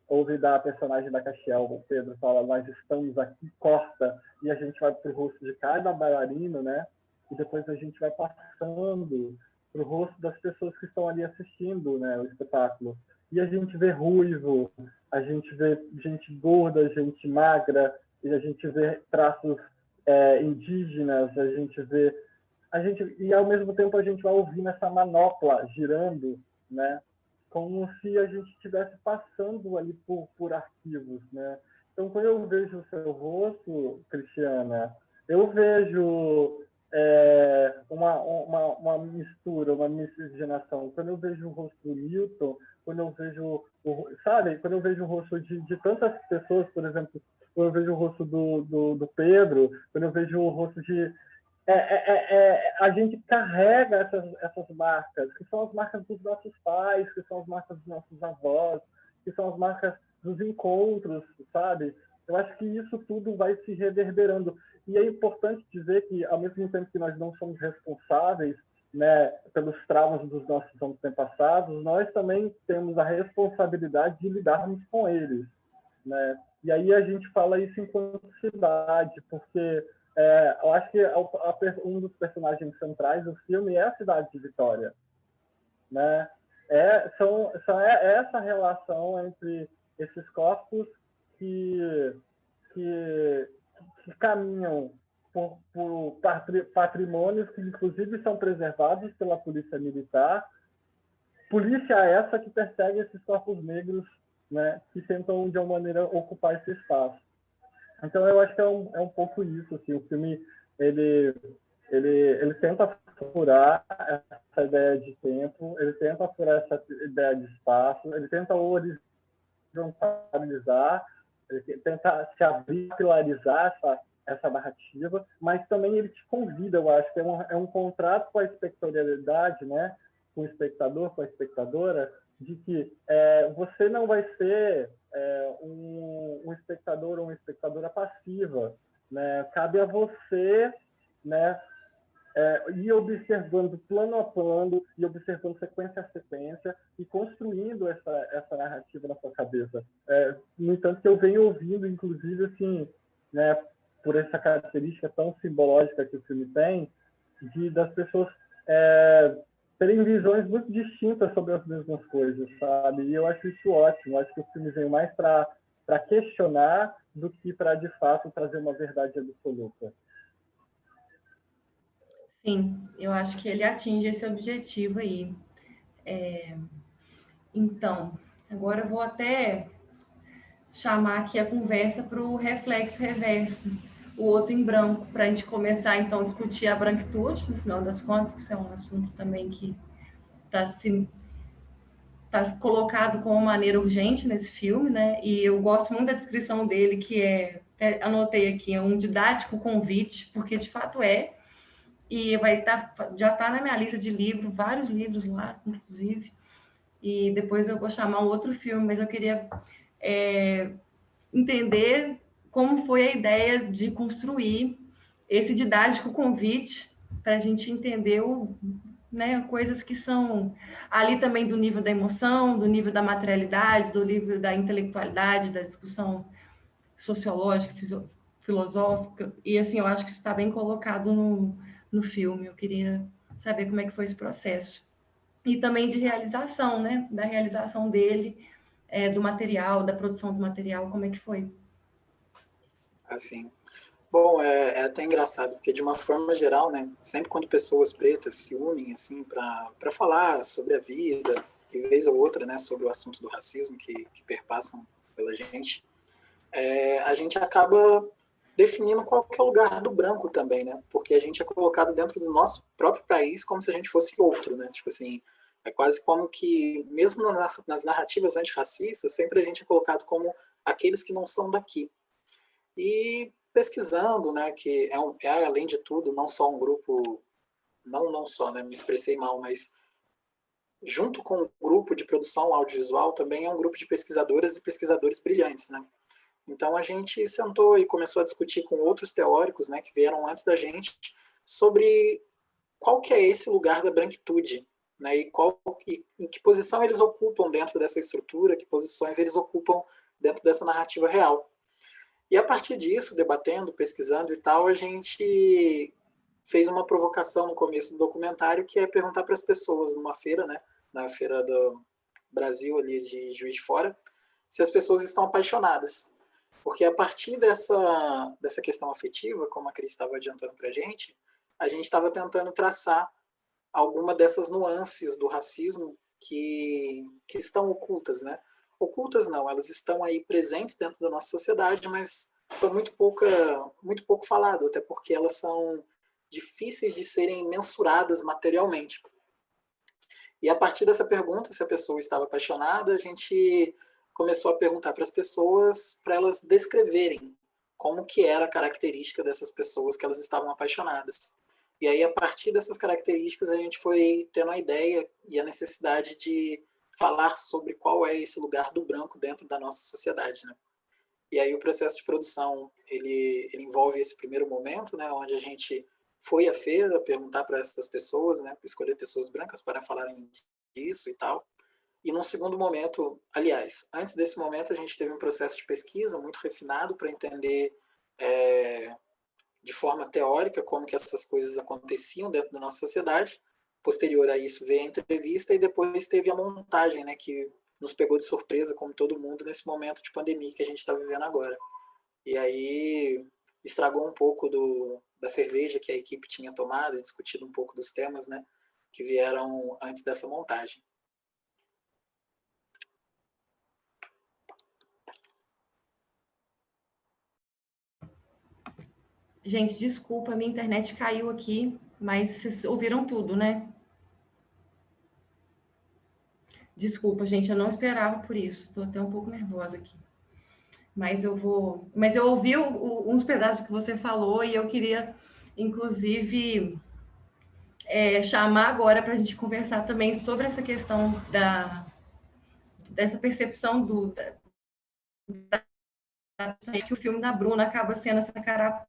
ouve da personagem da Castiel, o Pedro fala, nós estamos aqui, corta, e a gente vai para o rosto de cada bailarino, né? E depois a gente vai passando para o rosto das pessoas que estão ali assistindo, né, o espetáculo. E a gente vê ruivo, a gente vê gente gorda, gente magra, e a gente vê traços indígenas, e ao mesmo tempo a gente vai ouvindo essa manopla girando, né, como se a gente estivesse passando ali por arquivos, né. Então, quando eu vejo o seu rosto, Cristiana, eu vejo uma mistura, uma miscigenação. Quando eu vejo o rosto do Milton, quando eu vejo o rosto de tantas pessoas, por exemplo, quando eu vejo o rosto do Pedro, quando eu vejo o rosto de... a gente carrega essas marcas, que são as marcas dos nossos pais, que são as marcas dos nossos avós, que são as marcas dos encontros, sabe? eu acho que isso tudo vai se reverberando. E é importante dizer que, ao mesmo tempo que nós não somos responsáveis, né, pelos traumas dos nossos antepassados, nós também temos a responsabilidade de lidarmos com eles, né? E aí a gente fala isso enquanto cidade, porque eu acho que um dos personagens centrais do filme é a cidade de Vitória, né? É essa relação entre esses corpos que caminham por patrimônios que, inclusive, são preservados pela polícia militar. Polícia essa que persegue esses corpos negros, né, que tentam, de alguma maneira, ocupar esse espaço. Então, eu acho que é um pouco isso. Assim, o filme ele tenta furar essa ideia de tempo, ele tenta furar essa ideia de espaço, ele tenta horizontalizar, ele tenta se abrir, pilarizar essa narrativa, mas também ele te convida, eu acho que é um contrato com a espectatorialidade, né, com o espectador, com a espectadora, de que você não vai ser um espectador ou uma espectadora passiva, né? Cabe a você, né, ir observando plano a plano, e observando sequência a sequência, e construindo essa narrativa na sua cabeça. No entanto, que eu venho ouvindo, inclusive, assim, né, por essa característica tão simbológica que o filme tem, das pessoas terem visões muito distintas sobre as mesmas coisas, sabe? E eu acho isso ótimo. Eu acho que o filme veio mais para questionar do que para, de fato, trazer uma verdade absoluta. Sim, eu acho que ele atinge esse objetivo aí. Então, agora eu vou até chamar aqui a conversa para o reflexo reverso, o outro em branco, para a gente começar, então, a discutir a branquitude, no final das contas, que isso é um assunto também que está colocado como maneira urgente nesse filme, né? E eu gosto muito da descrição dele, que anotei aqui, é um didático convite, porque de fato e já está na minha lista de livros, vários livros lá, inclusive, e depois eu vou chamar um outro filme, mas eu queria entender como foi a ideia de construir esse didático convite para a gente entender né, coisas que são ali também do nível da emoção, do nível da materialidade, do nível da intelectualidade, da discussão sociológica, filosófica, e assim, eu acho que isso está bem colocado no filme. Eu queria saber como é que foi esse processo. E também de realização, né, da realização dele, do material, da produção do material, como é que foi? Assim, bom, é até engraçado, porque de uma forma geral, né, sempre quando pessoas pretas se unem assim para falar sobre a vida, e vez ou outra, né, sobre o assunto do racismo que perpassam pela gente, a gente acaba definindo qual que é o lugar do branco também, né, porque a gente é colocado dentro do nosso próprio país como se a gente fosse outro, né, tipo assim, é quase como que, mesmo nas narrativas antirracistas, sempre a gente é colocado como aqueles que não são daqui. E pesquisando, né, que além de tudo, não só um grupo, não só, né, me expressei mal, mas junto com o grupo de produção audiovisual também é um grupo de pesquisadoras e pesquisadores brilhantes, né. Então a gente sentou e começou a discutir com outros teóricos, né, que vieram antes da gente, sobre qual que é esse lugar da branquitude, né, e em que posição eles ocupam dentro dessa estrutura, que posições eles ocupam dentro dessa narrativa real. E a partir disso, debatendo, pesquisando e tal, a gente fez uma provocação no começo do documentário, que é perguntar para as pessoas numa feira, né, na Feira do Brasil, ali de Juiz de Fora, se as pessoas estão apaixonadas. Porque a partir dessa questão afetiva, como a Cris estava adiantando para a gente estava tentando traçar alguma dessas nuances do racismo que estão ocultas, né? Ocultas não, elas estão aí presentes dentro da nossa sociedade, mas são muito pouco faladas, até porque elas são difíceis de serem mensuradas materialmente. E a partir dessa pergunta, se a pessoa estava apaixonada, a gente começou a perguntar para as pessoas, para elas descreverem como que era a característica dessas pessoas que elas estavam apaixonadas. E aí, a partir dessas características, a gente foi tendo a ideia e a necessidade de falar sobre qual é esse lugar do branco dentro da nossa sociedade, né? E aí o processo de produção, ele envolve esse primeiro momento, né, onde a gente foi à feira perguntar para essas pessoas, né, escolher pessoas brancas para falarem disso e tal. E num segundo momento, aliás, antes desse momento, a gente teve um processo de pesquisa muito refinado para entender de forma teórica como que essas coisas aconteciam dentro da nossa sociedade. Posterior a isso veio a entrevista e depois teve a montagem, né, que nos pegou de surpresa, como todo mundo, nesse momento de pandemia que a gente está vivendo agora. E aí estragou um pouco da cerveja que a equipe tinha tomado e discutido um pouco dos temas, né, que vieram antes dessa montagem. Gente, desculpa, minha internet caiu aqui, mas vocês ouviram tudo, né? Desculpa, gente, eu não esperava por isso. Estou até um pouco nervosa aqui. Mas eu ouvi uns pedaços que você falou e eu queria, inclusive, chamar agora para a gente conversar também sobre essa questão dessa percepção que o filme da Bruna acaba sendo essa carapuça.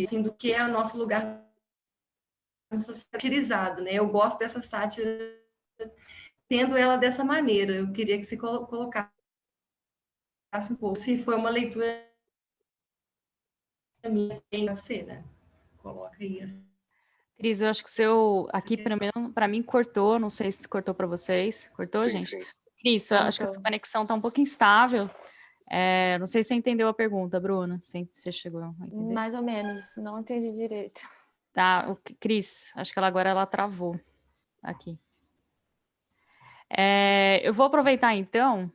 Assim, do que é o nosso lugar satirizado, né? Eu gosto dessa sátira, tendo ela dessa maneira. Eu queria que você colocasse um pouco, se foi uma leitura minha, né? Coloca aí. Cris, eu acho que o seu aqui para mim cortou, não sei se cortou para vocês. Cortou, Sim, gente? sim. Cris, acho que a sua conexão está um pouco instável. Não sei se você entendeu a pergunta, Bruna. Se você chegou a entender. Mais ou menos, não entendi direito. Tá, Cris, acho que agora ela travou aqui. Eu vou aproveitar então.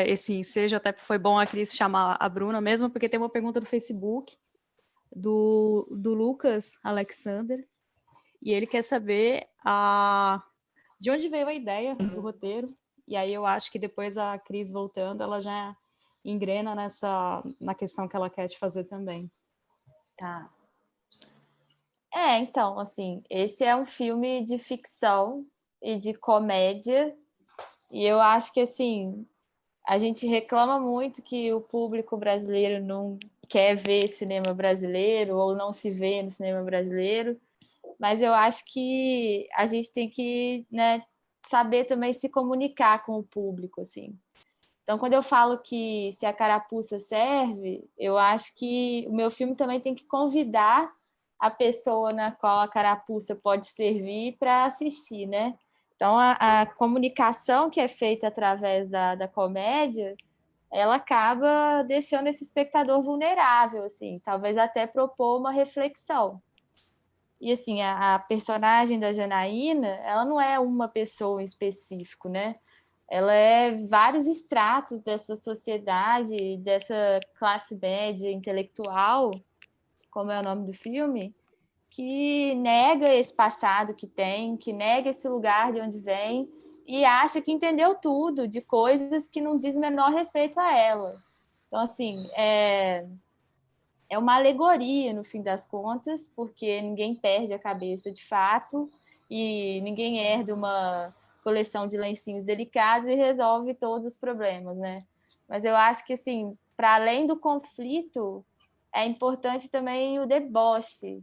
Esse ensejo até foi bom a Cris chamar a Bruna mesmo, porque tem uma pergunta do Facebook do Lucas Alexander, e ele quer saber de onde veio a ideia do roteiro, e aí eu acho que depois a Cris voltando, ela já engrena na questão que ela quer te fazer também. Tá. Então, assim, esse é um filme de ficção e de comédia, e eu acho que, assim, a gente reclama muito que o público brasileiro não quer ver cinema brasileiro ou não se vê no cinema brasileiro, mas eu acho que a gente tem que, né, saber também se comunicar com o público, assim. Então, quando eu falo que se a carapuça serve, eu acho que o meu filme também tem que convidar a pessoa na qual a carapuça pode servir para assistir, né? Então, a comunicação que é feita através da comédia, ela acaba deixando esse espectador vulnerável, assim, talvez até propor uma reflexão. E, assim, a personagem da Janaína, ela não é uma pessoa em específico, né? Ela é vários estratos dessa sociedade, dessa classe média intelectual, como é o nome do filme, que nega esse passado que tem, que nega esse lugar de onde vem e acha que entendeu tudo de coisas que não diz menor respeito a ela. Então, assim, é uma alegoria, no fim das contas, porque ninguém perde a cabeça de fato e ninguém herda uma coleção de lencinhos delicados e resolve todos os problemas, né? Mas eu acho que, assim, para além do conflito, é importante também o deboche.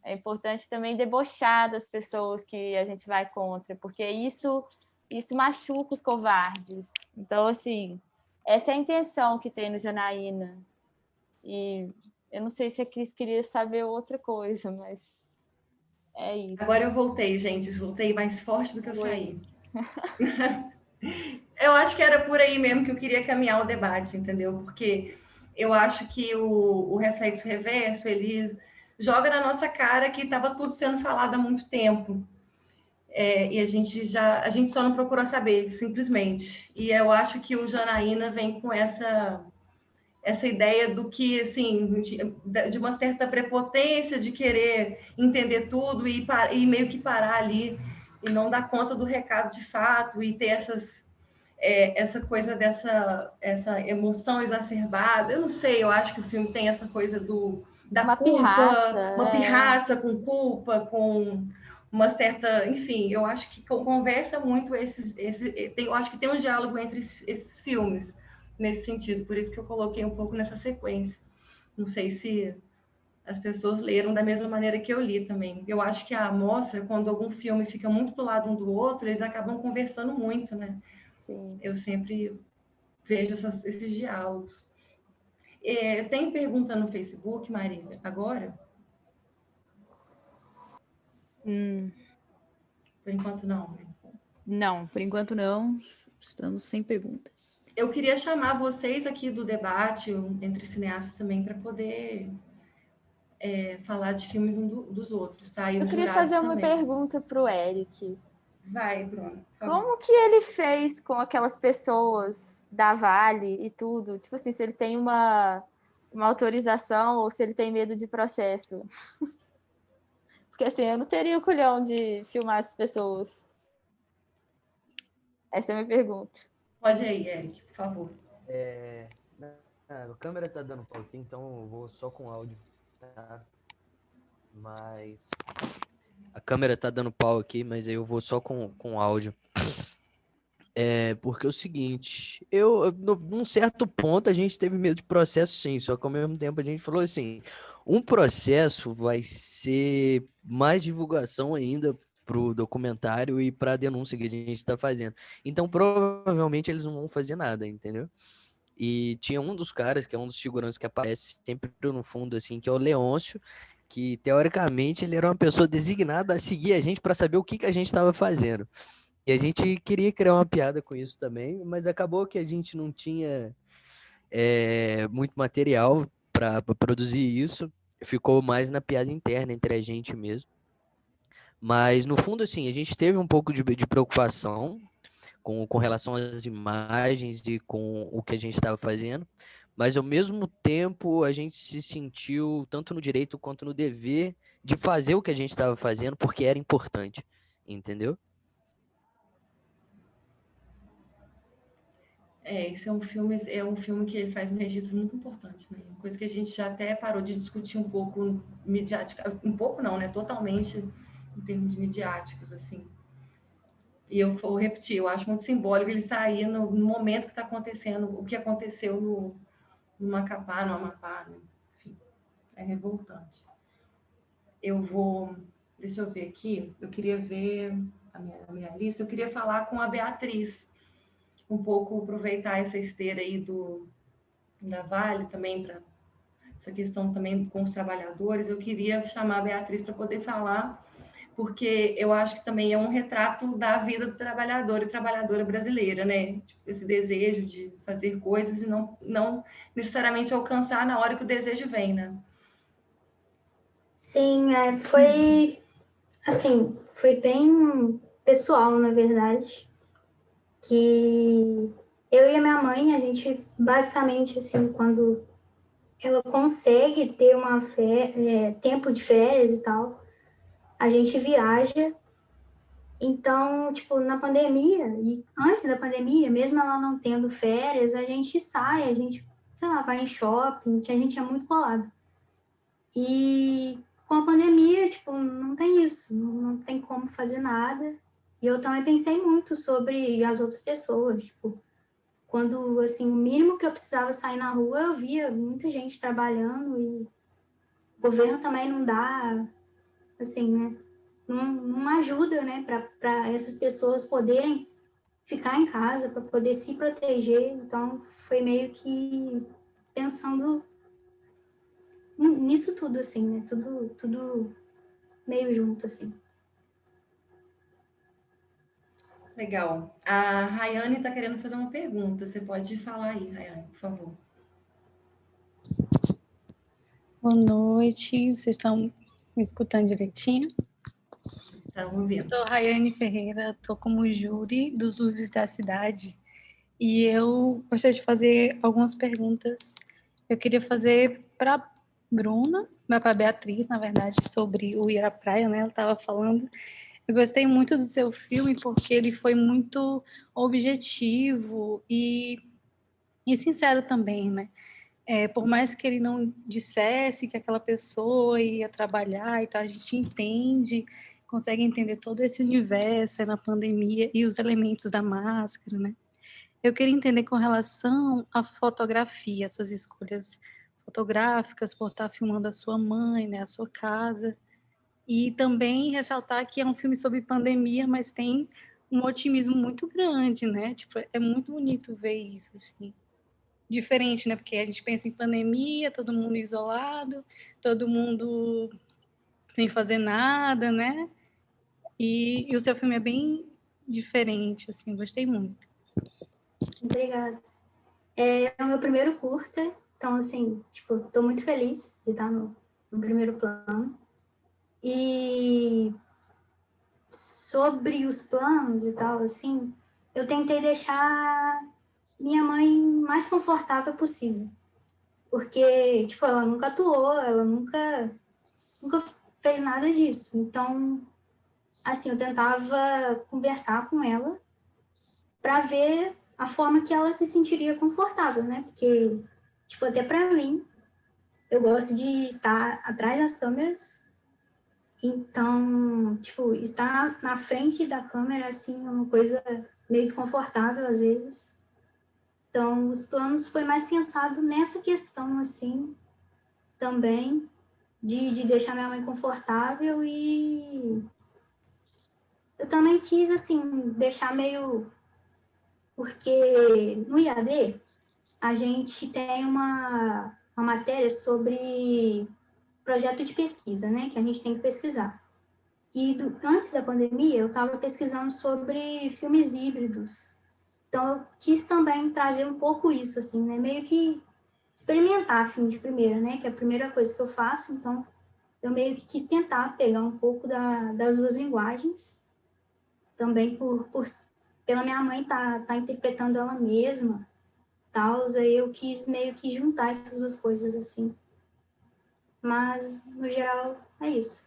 É importante também debochar das pessoas que a gente vai contra, porque isso machuca os covardes. Então, assim, essa é a intenção que tem no Janaína. E eu não sei se a Cris queria saber outra coisa, mas é isso. Agora eu voltei, gente. Voltei mais forte do que eu saí. Eu acho que era por aí mesmo que eu queria caminhar o debate, entendeu? Porque eu acho que o reflexo reverso, ele joga na nossa cara que estava tudo sendo falado há muito tempo. E a gente só não procurou saber, simplesmente. E eu acho que o Janaína vem com essa ideia do que, assim, de uma certa prepotência de querer entender tudo e meio que parar ali e não dar conta do recado de fato e ter essa coisa essa emoção exacerbada. Eu não sei, eu acho que o filme tem essa coisa do da Uma culpa, pirraça, uma é. pirraça com culpa, com uma certa, enfim, eu acho que conversa muito eu acho que tem um diálogo entre esses filmes nesse sentido, por isso que eu coloquei um pouco nessa sequência. Não sei se as pessoas leram da mesma maneira que eu li também. Eu acho que a amostra, quando algum filme fica muito do lado um do outro, eles acabam conversando muito, né? Sim. Eu sempre vejo esses diálogos. Tem pergunta no Facebook, Marília, agora? Por enquanto, não. Né? Não, por enquanto não. Estamos sem perguntas. Eu queria chamar vocês aqui do debate entre cineastas também para poder falar de filmes dos outros, tá? E Eu os queria jurados fazer uma também. pergunta para o Eric. Vai, Bruno. Como que ele fez com aquelas pessoas da Vale e tudo? Tipo assim, se ele tem uma autorização ou se ele tem medo de processo. Porque assim, eu não teria o culhão de filmar as pessoas. Essa é a minha pergunta. Pode ir, Eric, por favor. A câmera tá dando pau aqui, então eu vou só com áudio, tá? Mas... A câmera tá dando pau aqui, mas aí eu vou só com áudio. Porque é o seguinte, num certo ponto a gente teve medo de processo sim, só que ao mesmo tempo a gente falou assim, um processo vai ser mais divulgação ainda pro documentário e pra denúncia que a gente está fazendo. Então provavelmente eles não vão fazer nada, entendeu? E tinha um dos caras, que é um dos seguranças que aparece sempre no fundo, assim, que é o Leôncio, que teoricamente ele era uma pessoa designada a seguir a gente para saber o que a gente estava fazendo. E a gente queria criar uma piada com isso também, mas acabou que a gente não tinha muito material para produzir isso. Ficou mais na piada interna entre a gente mesmo. Mas, no fundo, assim, a gente teve um pouco de preocupação com relação às imagens e com o que a gente estava fazendo. Mas, ao mesmo tempo, a gente se sentiu tanto no direito quanto no dever de fazer o que a gente estava fazendo, porque era importante, entendeu? Esse é um filme que ele faz um registro muito importante, né? Uma coisa que a gente já até parou de discutir um pouco midiática, um pouco não, né? Totalmente em termos midiáticos, assim. E eu vou repetir, eu acho muito simbólico ele sair no momento que está acontecendo, o que aconteceu no Macapá, no Amapá, né? Enfim, é revoltante. Deixa eu ver aqui, eu queria ver a minha lista, eu queria falar com a Beatriz, um pouco aproveitar essa esteira aí da Vale também, para essa questão também com os trabalhadores. Eu queria chamar a Beatriz para poder falar, porque eu acho que também é um retrato da vida do trabalhador e trabalhadora brasileira, né? Tipo, esse desejo de fazer coisas e não necessariamente alcançar na hora que o desejo vem, né? Sim, foi assim, foi bem pessoal, na verdade, que eu e a minha mãe, a gente basicamente, assim, quando ela consegue ter tempo de férias e tal, a gente viaja. Então, tipo, na pandemia, e antes da pandemia, mesmo ela não tendo férias, a gente sai, a gente, sei lá, vai em shopping, que a gente é muito colado. E com a pandemia, tipo, não tem isso, não tem como fazer nada. E eu também pensei muito sobre as outras pessoas, tipo, quando, assim, o mínimo que eu precisava sair na rua, eu via muita gente trabalhando e o governo também não dá, assim, né, não ajuda, né, para essas pessoas poderem ficar em casa, para poder se proteger. Então, foi meio que pensando nisso tudo, assim, né, tudo meio junto, assim. Legal. A Rayane está querendo fazer uma pergunta. Você pode falar aí, Rayane, por favor. Boa noite. Vocês estão me escutando direitinho? Estamos ouvindo. Eu sou Rayane Ferreira, estou como júri dos Luzes da Cidade e eu gostaria de fazer algumas perguntas. Eu queria fazer para a Bruna, para a Beatriz, na verdade, sobre o Irapráia, né? Ela estava falando. Eu gostei muito do seu filme porque ele foi muito objetivo e sincero também, né? Por mais que ele não dissesse que aquela pessoa ia trabalhar e tal, a gente entende, consegue entender todo esse universo aí na pandemia e os elementos da máscara, né? Eu queria entender com relação à fotografia, suas escolhas fotográficas, por estar filmando a sua mãe, né, a sua casa, e também ressaltar que é um filme sobre pandemia, mas tem um otimismo muito grande, né? Tipo, é muito bonito ver isso, assim. Diferente, né? Porque a gente pensa em pandemia, todo mundo isolado, todo mundo sem fazer nada, né? E o seu filme é bem diferente, assim, gostei muito. Obrigada. É o meu primeiro curta, então, assim, tipo, tô muito feliz de estar no primeiro plano. E sobre os planos e tal, assim, eu tentei deixar minha mãe mais confortável possível. Porque, tipo, ela nunca atuou, ela nunca fez nada disso. Então, assim, eu tentava conversar com ela para ver a forma que ela se sentiria confortável, né? Porque, tipo, até para mim, eu gosto de estar atrás das câmeras. Então, tipo, estar na frente da câmera, assim, é uma coisa meio desconfortável às vezes. Então, os planos foi mais pensado nessa questão, assim, também, de deixar minha mãe confortável e eu também quis, assim, deixar meio... Porque no IAD, a gente tem uma matéria sobre projeto de pesquisa, né? Que a gente tem que pesquisar. E antes da pandemia, eu estava pesquisando sobre filmes híbridos. Então, eu quis também trazer um pouco isso, assim, né? Meio que experimentar, assim, de primeira, né? Que é a primeira coisa que eu faço. Então, eu meio que quis tentar pegar um pouco das duas linguagens. Também pela minha mãe tá interpretando ela mesma, tal. Aí eu quis meio que juntar essas duas coisas, assim. Mas, no geral, é isso.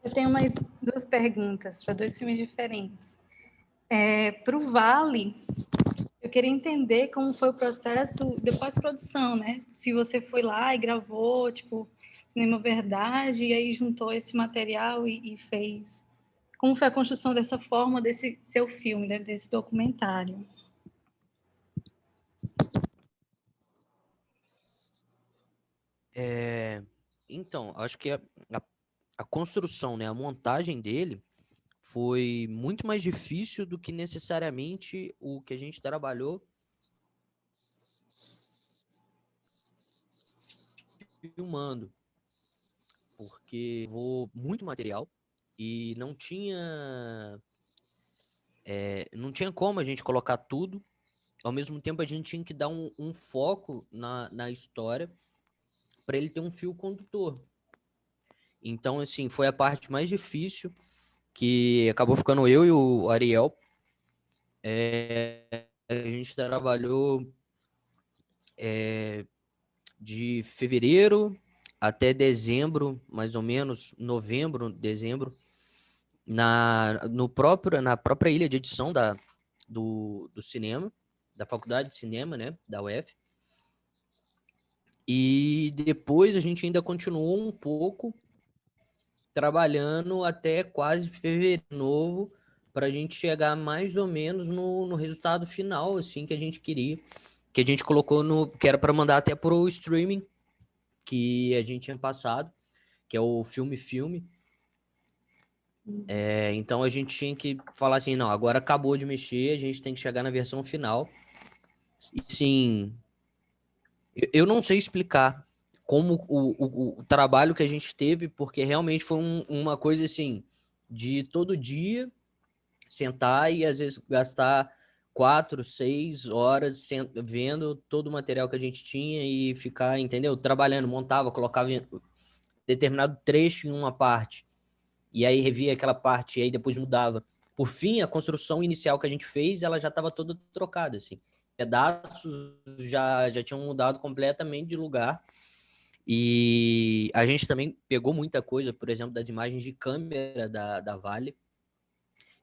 Eu tenho mais duas perguntas para dois filmes diferentes. Para o Vale, eu queria entender como foi o processo de pós-produção, né? Se você foi lá e gravou, tipo, Cinema Verdade, e aí juntou esse material e fez. Como foi a construção dessa forma desse seu filme, né? Desse documentário? Então, acho que a construção, né, a montagem dele foi muito mais difícil do que necessariamente o que a gente trabalhou filmando, porque vou muito material e não tinha como a gente colocar tudo. Ao mesmo tempo, a gente tinha que dar um foco na história para ele ter um fio condutor. Então, assim, foi a parte mais difícil, que acabou ficando eu e o Ariel. A gente trabalhou de fevereiro até dezembro, mais ou menos, novembro, dezembro, na própria ilha de edição do cinema, da Faculdade de Cinema, né, da UF. E depois a gente ainda continuou um pouco trabalhando até quase fevereiro novo, para a gente chegar mais ou menos no resultado final, assim, que a gente queria, que a gente colocou que era para mandar até pro streaming que a gente tinha passado, que é o Filme. Então a gente tinha que falar assim, não, agora acabou de mexer, a gente tem que chegar na versão final. E sim, eu não sei explicar como o trabalho que a gente teve, porque realmente foi uma coisa assim, de todo dia sentar e às vezes gastar 4, 6 horas vendo todo o material que a gente tinha e ficar, entendeu? Trabalhando, montava, colocava determinado trecho em uma parte e aí revia aquela parte e aí depois mudava. Por fim, a construção inicial que a gente fez, ela já estava toda trocada, assim. Pedaços já tinham mudado completamente de lugar. E a gente também pegou muita coisa, por exemplo, das imagens de câmera da Vale,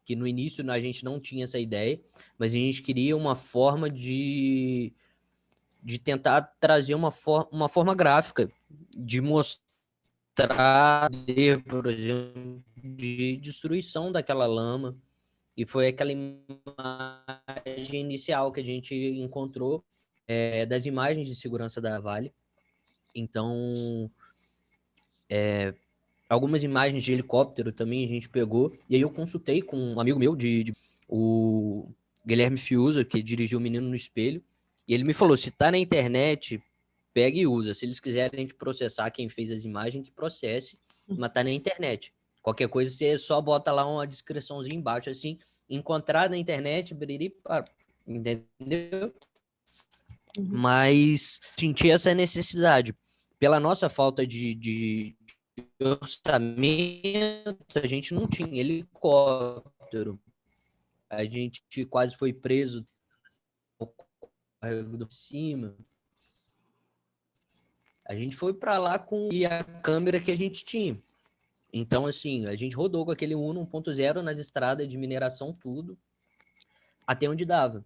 que no início a gente não tinha essa ideia, mas a gente queria uma forma de de tentar trazer uma forma gráfica, de mostrar, por exemplo, de destruição daquela lama. E foi aquela imagem inicial que a gente encontrou das imagens de segurança da Vale. Então, algumas imagens de helicóptero também a gente pegou. E aí eu consultei com um amigo meu, o Guilherme Fiuza, que dirigiu O Menino no Espelho. E ele me falou, se tá na internet, pega e usa. Se eles quiserem te processar quem fez as imagens, que processe. Mas tá na internet. Qualquer coisa, você só bota lá uma descriçãozinha embaixo, assim, encontrar na internet, entendeu? Mas senti essa necessidade. Pela nossa falta de orçamento, a gente não tinha helicóptero. A gente quase foi preso de cima. A gente foi para lá com a câmera que a gente tinha. Então, assim, a gente rodou com aquele Uno 1.0 nas estradas de mineração, tudo, até onde dava.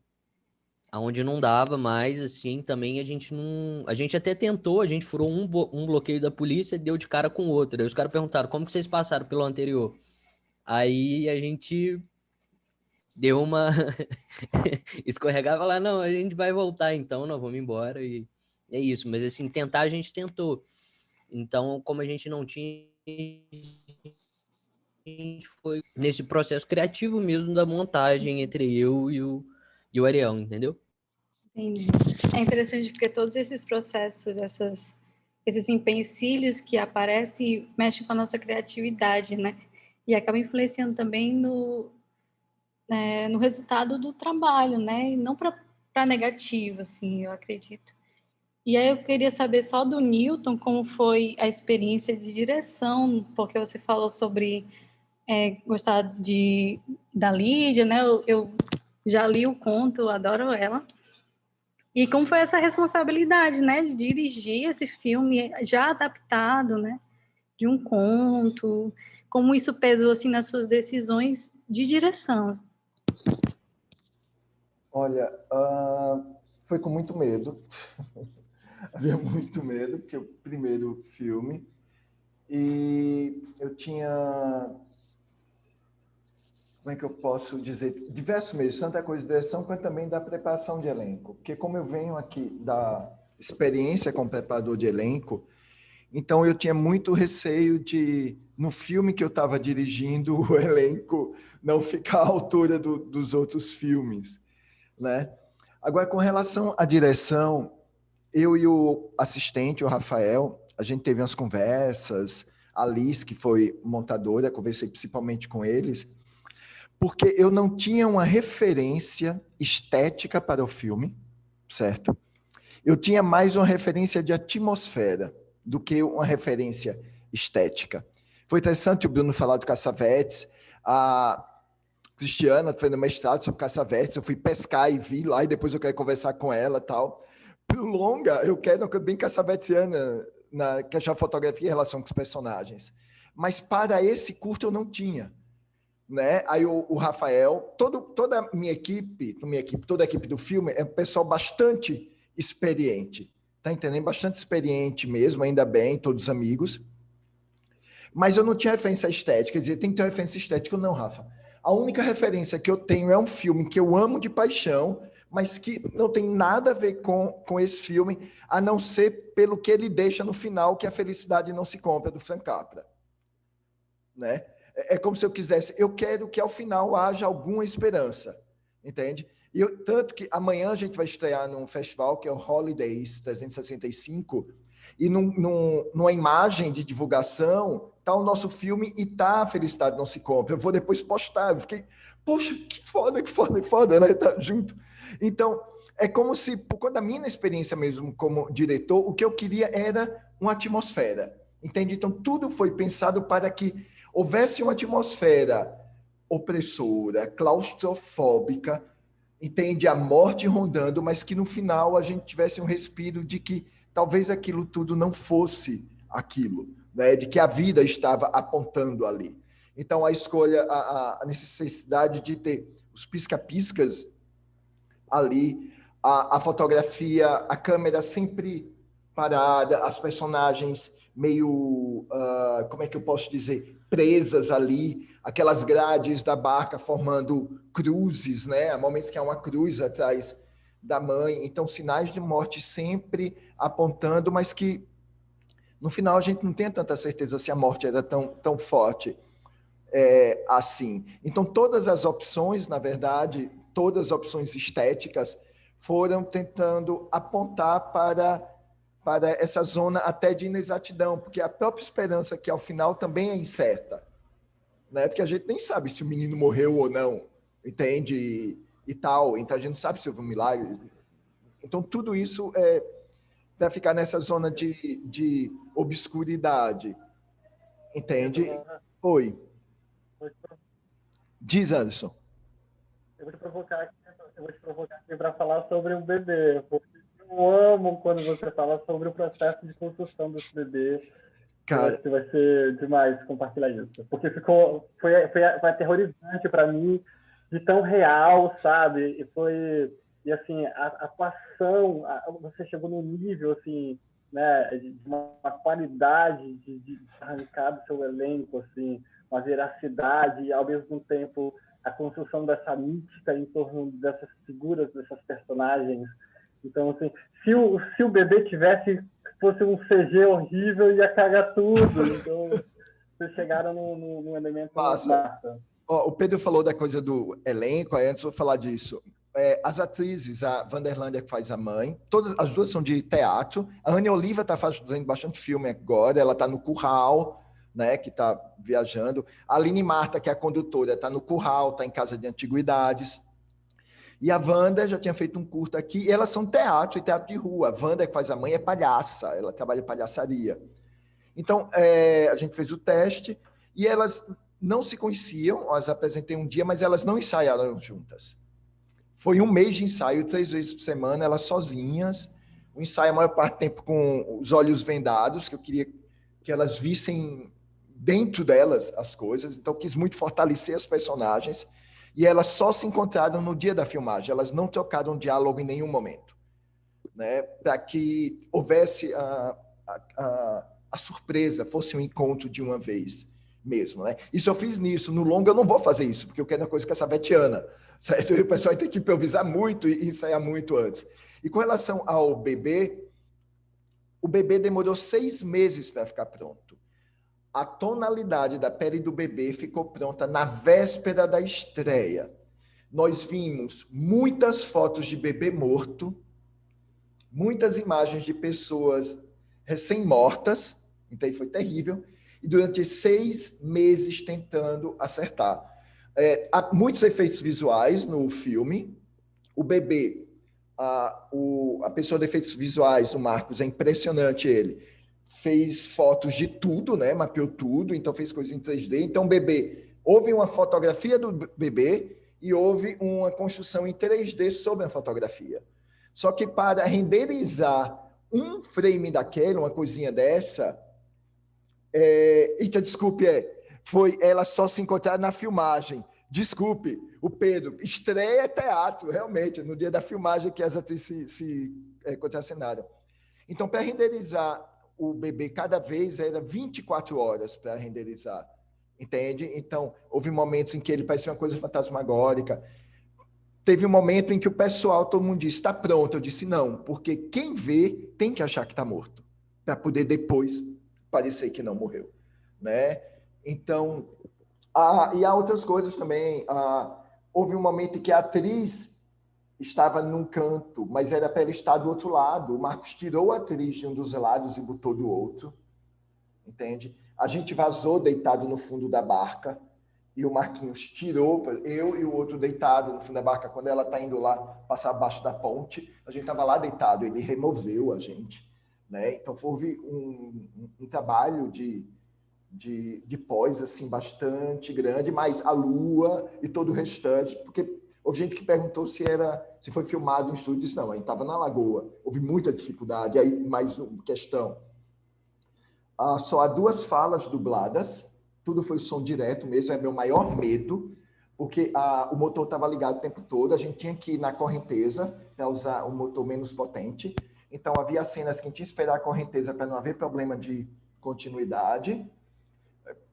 Aonde não dava mais, assim, também a gente não... A gente até tentou, a gente furou um bloqueio da polícia e deu de cara com o outro. Aí os caras perguntaram, como que vocês passaram pelo anterior? Aí a gente deu uma... escorregava lá, não, a gente vai voltar então, nós vamos embora e é isso. Mas, assim, tentar a gente tentou. Então, como a gente não tinha... A gente foi nesse processo criativo mesmo da montagem entre eu e o Ariel, entendeu? Entendi. É interessante porque todos esses processos, esses empecilhos que aparecem, mexem com a nossa criatividade, né? E acabam influenciando também no resultado do trabalho, né? E não para negativo, assim, eu acredito. E aí eu queria saber só do Newton, como foi a experiência de direção, porque você falou sobre gostar da Lídia, né? Eu já li o conto, adoro ela. E como foi essa responsabilidade, né? De dirigir esse filme já adaptado, né? De um conto. Como isso pesou, assim, nas suas decisões de direção? Olha, foi com muito medo. Havia muito medo, porque é o primeiro filme. E eu tinha... Como é que eu posso dizer? Diversos meios, tanto a coisa de direção quanto também da preparação de elenco. Porque como eu venho aqui da experiência como preparador de elenco, então eu tinha muito receio de, no filme que eu estava dirigindo, o elenco não ficar à altura dos outros filmes, né? Agora, com relação à direção, eu e o assistente, o Rafael, a gente teve umas conversas, a Liz, que foi montadora, conversei principalmente com eles, porque eu não tinha uma referência estética para o filme, certo? Eu tinha mais uma referência de atmosfera do que uma referência estética. Foi interessante o Bruno falar do Cassavetes, a Cristiana fez mestrado sobre Cassavetes, eu fui pescar e vi lá, e depois eu quero conversar com ela e tal. Pro longa, eu quero uma coisa bem cassavetiana, na questão da fotografia em relação com os personagens. Mas para esse curto eu não tinha. Né? Aí o Rafael, toda a minha equipe, toda a equipe do filme é um pessoal bastante experiente, tá entendendo? Bastante experiente mesmo, ainda bem, todos amigos. Mas eu não tinha referência estética, quer dizer, tem que ter uma referência estética, não, Rafa. A única referência que eu tenho é um filme que eu amo de paixão, mas que não tem nada a ver com esse filme, a não ser pelo que ele deixa no final, que a felicidade não se compra, do Frank Capra. Né? É como se eu quisesse, eu quero que ao final haja alguma esperança, entende? Tanto que amanhã a gente vai estrear num festival que é o Holidays 365, e numa imagem de divulgação está o nosso filme e tá a felicidade não se compra. Eu vou depois postar, eu fiquei, poxa, que foda, né? Tá junto. Então, é como se, por conta da minha experiência mesmo como diretor, o que eu queria era uma atmosfera, entende? Então, tudo foi pensado para que houvesse uma atmosfera opressora, claustrofóbica, entende? A morte rondando, mas que no final a gente tivesse um respiro de que talvez aquilo tudo não fosse aquilo, né? De que a vida estava apontando ali. Então, a escolha, a necessidade de ter os pisca-piscas ali, a fotografia, a câmera sempre parada, as personagens meio, como é que eu posso dizer, presas ali, aquelas grades da barca formando cruzes, né? Há momentos que há uma cruz atrás da mãe, então sinais de morte sempre apontando, mas que no final a gente não tem tanta certeza se a morte era tão forte assim. Então todas as opções, na verdade, todas as opções estéticas foram tentando apontar para essa zona até de inexatidão, porque a própria esperança que ao final também é incerta, né? Porque a gente nem sabe se o menino morreu ou não, entende? E tal, então a gente não sabe se houve um milagre. Então tudo isso para ficar nessa zona de obscuridade, entende? Oi. Diz, Anderson. Eu vou te provocar aqui para falar sobre o bebê, porque eu amo quando você fala sobre o processo de construção desse bebê. Cara, eu acho que vai ser demais compartilhar isso, porque foi aterrorizante para mim, de tão real, sabe? E assim, a atuação, você chegou num nível assim, né, de uma qualidade de arrancar do seu elenco, assim, uma veracidade e ao mesmo tempo a construção dessa mística em torno dessas figuras, dessas personagens. Então, assim, se o bebê fosse um CG horrível, ia cagar tudo. Então, vocês chegaram num elemento massa. O Pedro falou da coisa do elenco, aí antes eu vou falar disso. As atrizes, a Vanderlândia que faz a mãe, as duas são de teatro. A Anne Oliva está fazendo bastante filme agora, ela está no Curral, né, que está viajando. A Aline Marta, que é a condutora, está no Curral, está em Casa de Antiguidades. E a Wanda já tinha feito um curta aqui, e elas são teatro e teatro de rua. A Wanda, que faz a mãe, é palhaça, ela trabalha em palhaçaria. Então, a gente fez o teste, e elas não se conheciam, elas apresentei um dia, mas elas não ensaiaram juntas. Foi um mês de ensaio, 3 vezes por semana, elas sozinhas. O ensaio, a maior parte do tempo, com os olhos vendados, que eu queria que elas vissem dentro delas as coisas, então eu quis muito fortalecer as personagens, e elas só se encontraram no dia da filmagem, elas não trocaram diálogo em nenhum momento, né? Para que houvesse a surpresa, fosse um encontro de uma vez mesmo, né? Isso eu fiz nisso, no longo eu não vou fazer isso, porque eu quero uma coisa que essa betiana, certo? E o pessoal tem que improvisar muito e ensaiar muito antes. E com relação ao bebê, o bebê demorou 6 meses para ficar pronto. A tonalidade da pele do bebê ficou pronta na véspera da estreia. Nós vimos muitas fotos de bebê morto, muitas imagens de pessoas recém-mortas, então foi terrível, e durante 6 meses tentando acertar. Há muitos efeitos visuais no filme. O bebê, a pessoa de efeitos visuais, o Marcos, é impressionante ele. Fez fotos de tudo, né? Mapeou tudo, então fez coisas em 3D. Então, bebê, houve uma fotografia do bebê e houve uma construção em 3D sobre a fotografia. Só que para renderizar um frame daquele, uma coisinha dessa, desculpe, foi ela só se encontrar na filmagem. Desculpe, o Pedro, estreia teatro, realmente, no dia da filmagem que as atrizes se contracenaram. Então, para renderizar o bebê cada vez era 24 horas para renderizar, entende? Então, houve momentos em que ele parecia uma coisa fantasmagórica. Teve um momento em que o pessoal, todo mundo disse, está pronto. Eu disse, não, porque quem vê tem que achar que está morto, para poder depois parecer que não morreu, né? Então, e há outras coisas também. Houve um momento em que a atriz estava num canto, mas era para ela estar do outro lado. O Marcos tirou a atriz de um dos lados e botou do outro, entende? A gente vazou deitado no fundo da barca e o Marquinhos tirou, eu e o outro deitado no fundo da barca, quando ela está indo lá passar abaixo da ponte, a gente estava lá deitado, ele removeu a gente, né? Então houve um trabalho de pós assim, bastante grande, mas a lua e todo o restante, porque houve gente que perguntou se foi filmado em estúdio. Disse, não, a gente estava na Lagoa. Houve muita dificuldade. Aí, mais uma questão. Só há 2 falas dubladas. Tudo foi som direto mesmo. É meu maior medo. porque o motor estava ligado o tempo todo, a gente tinha que ir na correnteza para usar um motor menos potente. Então, havia cenas que a gente tinha que esperar a correnteza para não haver problema de continuidade.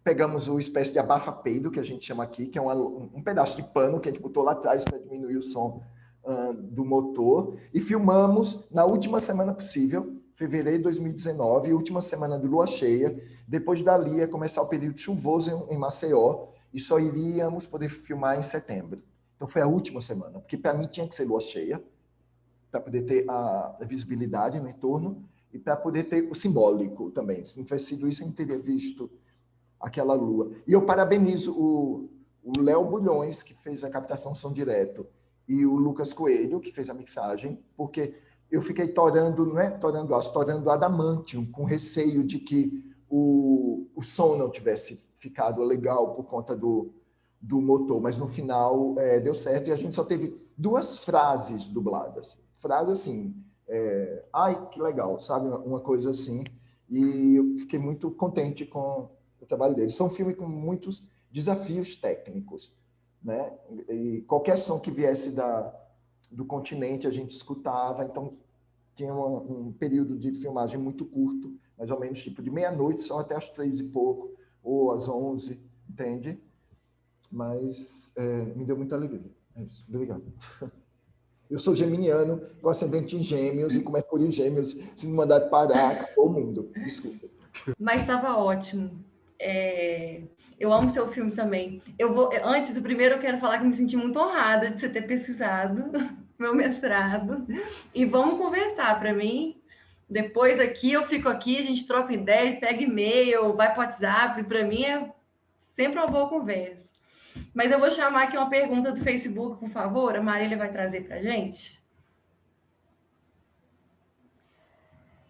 Pegamos uma espécie de abafa-peido, que a gente chama aqui, que é um pedaço de pano que a gente botou lá atrás para diminuir o som do motor, e filmamos na última semana possível, fevereiro de 2019, última semana de lua cheia. Depois dali ia começar o período chuvoso em Maceió, e só iríamos poder filmar em setembro. Então foi a última semana, porque para mim tinha que ser lua cheia, para poder ter a visibilidade no entorno, e para poder ter o simbólico também. Se não tivesse sido isso, a gente teria visto aquela lua. E eu parabenizo o Léo Bulhões, que fez a captação som direto, e o Lucas Coelho, que fez a mixagem, porque eu fiquei torando adamantium, com receio de que o som não tivesse ficado legal por conta do motor, mas no final deu certo, e a gente só teve 2 frases dubladas. Frase assim, ai, que legal, sabe? Uma coisa assim, e eu fiquei muito contente com o trabalho deles. Foi um filme com muitos desafios técnicos, né? E qualquer som que viesse do continente a gente escutava, então tinha um período de filmagem muito curto, mais ou menos tipo de meia-noite só até às 3 e pouco, ou às 11, entende? Mas me deu muita alegria. É isso. Obrigado. Eu sou geminiano, com ascendente em gêmeos, e com Mercúrio em gêmeos, se me mandar parar, acabou o mundo. Desculpa. Mas estava ótimo. Eu amo seu filme também. Antes do primeiro, eu quero falar que me senti muito honrada de você ter pesquisado meu mestrado. E vamos conversar para mim. Depois aqui, eu fico aqui, a gente troca ideia, pega e-mail, vai para o WhatsApp. Para mim é sempre uma boa conversa. Mas eu vou chamar aqui uma pergunta do Facebook, por favor. A Marília vai trazer para a gente.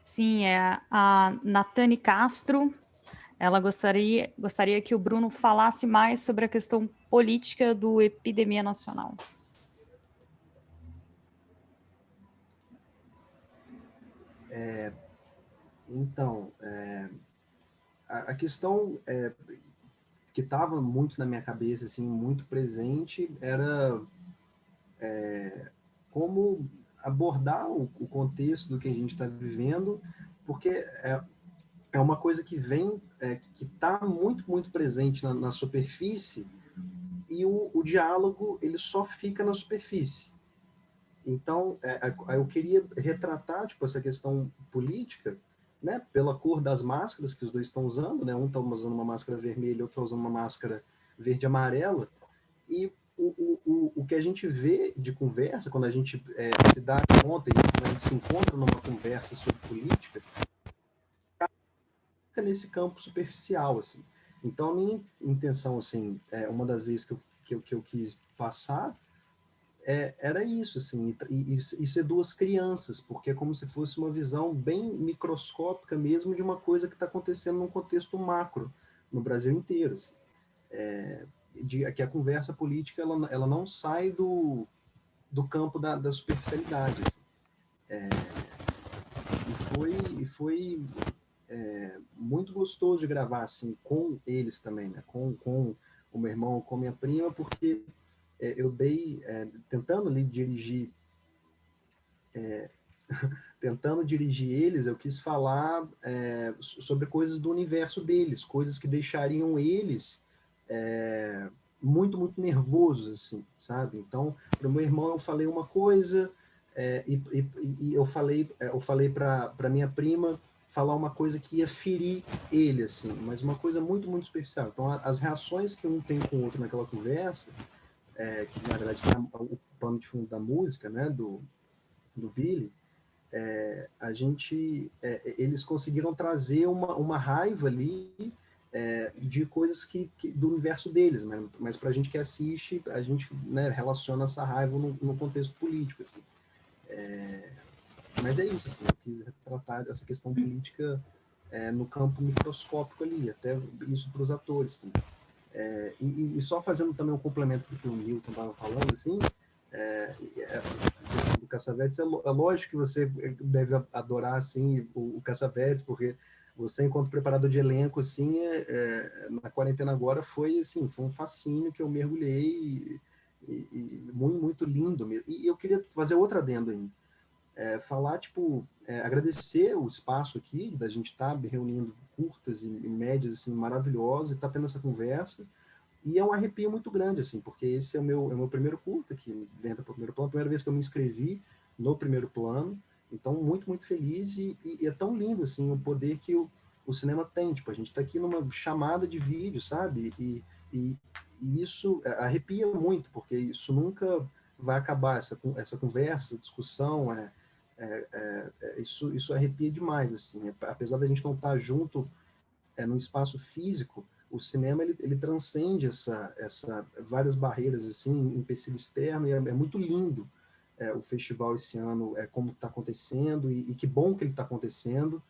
Sim, é a Natane Castro. Ela gostaria que o Bruno falasse mais sobre a questão política do Epidemia Nacional. Então, a questão que estava muito na minha cabeça, assim, muito presente, era como abordar o contexto do que a gente está vivendo, porque é uma coisa que vem, que está muito, muito presente na superfície, e o diálogo ele só fica na superfície. Então, eu queria retratar tipo, essa questão política, né, pela cor das máscaras que os dois estão usando, né, um está usando uma máscara vermelha, outro está usando uma máscara verde e amarela, e o que a gente vê de conversa, quando a gente se dá conta e quando a gente se encontra numa conversa sobre política, fica nesse campo superficial, assim. Então, a minha intenção, assim, uma das vezes que eu quis passar, era isso, assim, e ser 2 crianças, porque é como se fosse uma visão bem microscópica mesmo de uma coisa que está acontecendo num contexto macro, no Brasil inteiro, assim. Que a conversa política ela não sai do campo da superficialidade, assim. E foi muito gostoso de gravar assim com eles também, né? Com o meu irmão, com minha prima, porque eu dei tentando dirigir eles, eu quis falar sobre coisas do universo deles, coisas que deixariam eles muito, muito nervosos, assim, sabe? Então, para o meu irmão eu falei uma coisa, e eu falei para minha prima falar uma coisa que ia ferir ele, assim, mas uma coisa muito, muito superficial. Então, as reações que um tem com o outro naquela conversa, que na verdade é o pano de fundo da música, né, do Billy, eles conseguiram trazer uma raiva ali de coisas do universo deles, né? Mas para a gente que assiste, a gente, né, relaciona essa raiva no contexto político, assim. Mas é isso, assim, eu quis retratar essa questão política no campo microscópico ali, até isso para os atores também. E só fazendo também um complemento do que o Milton estava falando, assim, a questão do Cassavetes, é lógico que você deve adorar, assim, o Cassavetes, porque você, enquanto preparador de elenco, assim, na quarentena agora foi, assim, foi um fascínio que eu mergulhei e muito, muito lindo mesmo. E eu queria fazer outra adendo ainda. Falar, tipo, agradecer o espaço aqui, da gente estar reunindo curtas e médias, assim, maravilhosas, e estar tendo essa conversa. E é um arrepio muito grande, assim, porque esse é o meu primeiro curta que entra para o primeiro plano, a primeira vez que eu me inscrevi no primeiro plano. Então, muito, muito feliz e é tão lindo, assim, o poder que o cinema tem. Tipo, a gente está aqui numa chamada de vídeo, sabe? E isso arrepia muito, porque isso nunca vai acabar, essa conversa, discussão, isso arrepia demais, assim. Apesar da gente não estar junto num espaço físico, o cinema ele transcende essa várias barreiras, assim, empecilho externo, e é muito lindo o festival esse ano, como está acontecendo, e que bom que ele está acontecendo,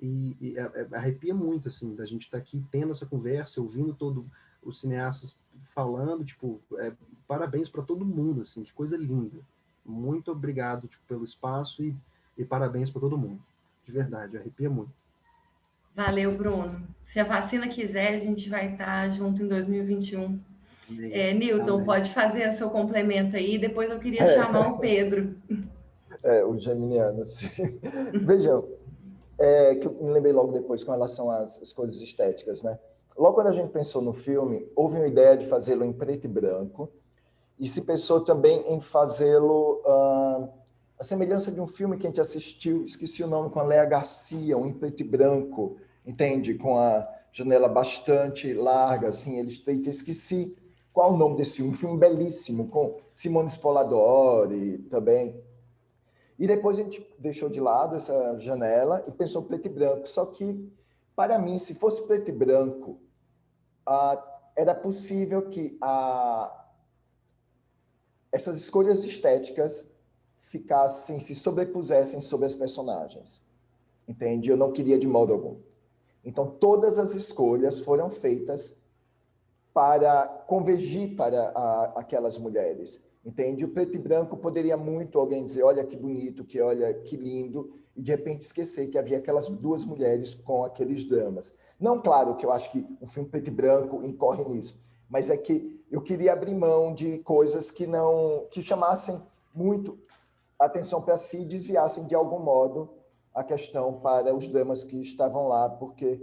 e arrepia muito, assim, da gente estar aqui tendo essa conversa, ouvindo todos os cineastas falando, tipo, parabéns para todo mundo, assim, que coisa linda. Muito obrigado, tipo, pelo espaço e parabéns para todo mundo. De verdade, arrepia muito. Valeu, Bruno. Se a vacina quiser, a gente vai estar junto em 2021. Newton, Amém. pode fazer o seu complemento aí. Depois eu queria chamar o Pedro. O geminiano, sim. Vejam, que eu me lembrei logo depois com relação às escolhas estéticas, né? Logo quando a gente pensou no filme, houve uma ideia de fazê-lo em preto e branco, e se pensou também em fazê-lo a semelhança de um filme que a gente assistiu, esqueci o nome, com a Léa Garcia, um em preto e branco, entende? Com a janela bastante larga, assim, ele estreita. Esqueci qual o nome desse filme, um filme belíssimo, com Simone Spoladori também. E depois a gente deixou de lado essa janela e pensou preto e branco. Só que, para mim, se fosse preto e branco, era possível que essas escolhas estéticas se sobrepusessem sobre as personagens. Entende? Eu não queria de modo algum. Então, todas as escolhas foram feitas para convergir para aquelas mulheres. Entende? O preto e branco poderia muito alguém dizer, olha que bonito, que olha que lindo, e de repente esquecer que havia aquelas duas mulheres com aqueles dramas. Não, claro, que eu acho que um filme preto e branco incorre nisso, mas é que eu queria abrir mão de coisas que chamassem muito atenção para si e desviassem de algum modo a questão para os dramas que estavam lá, porque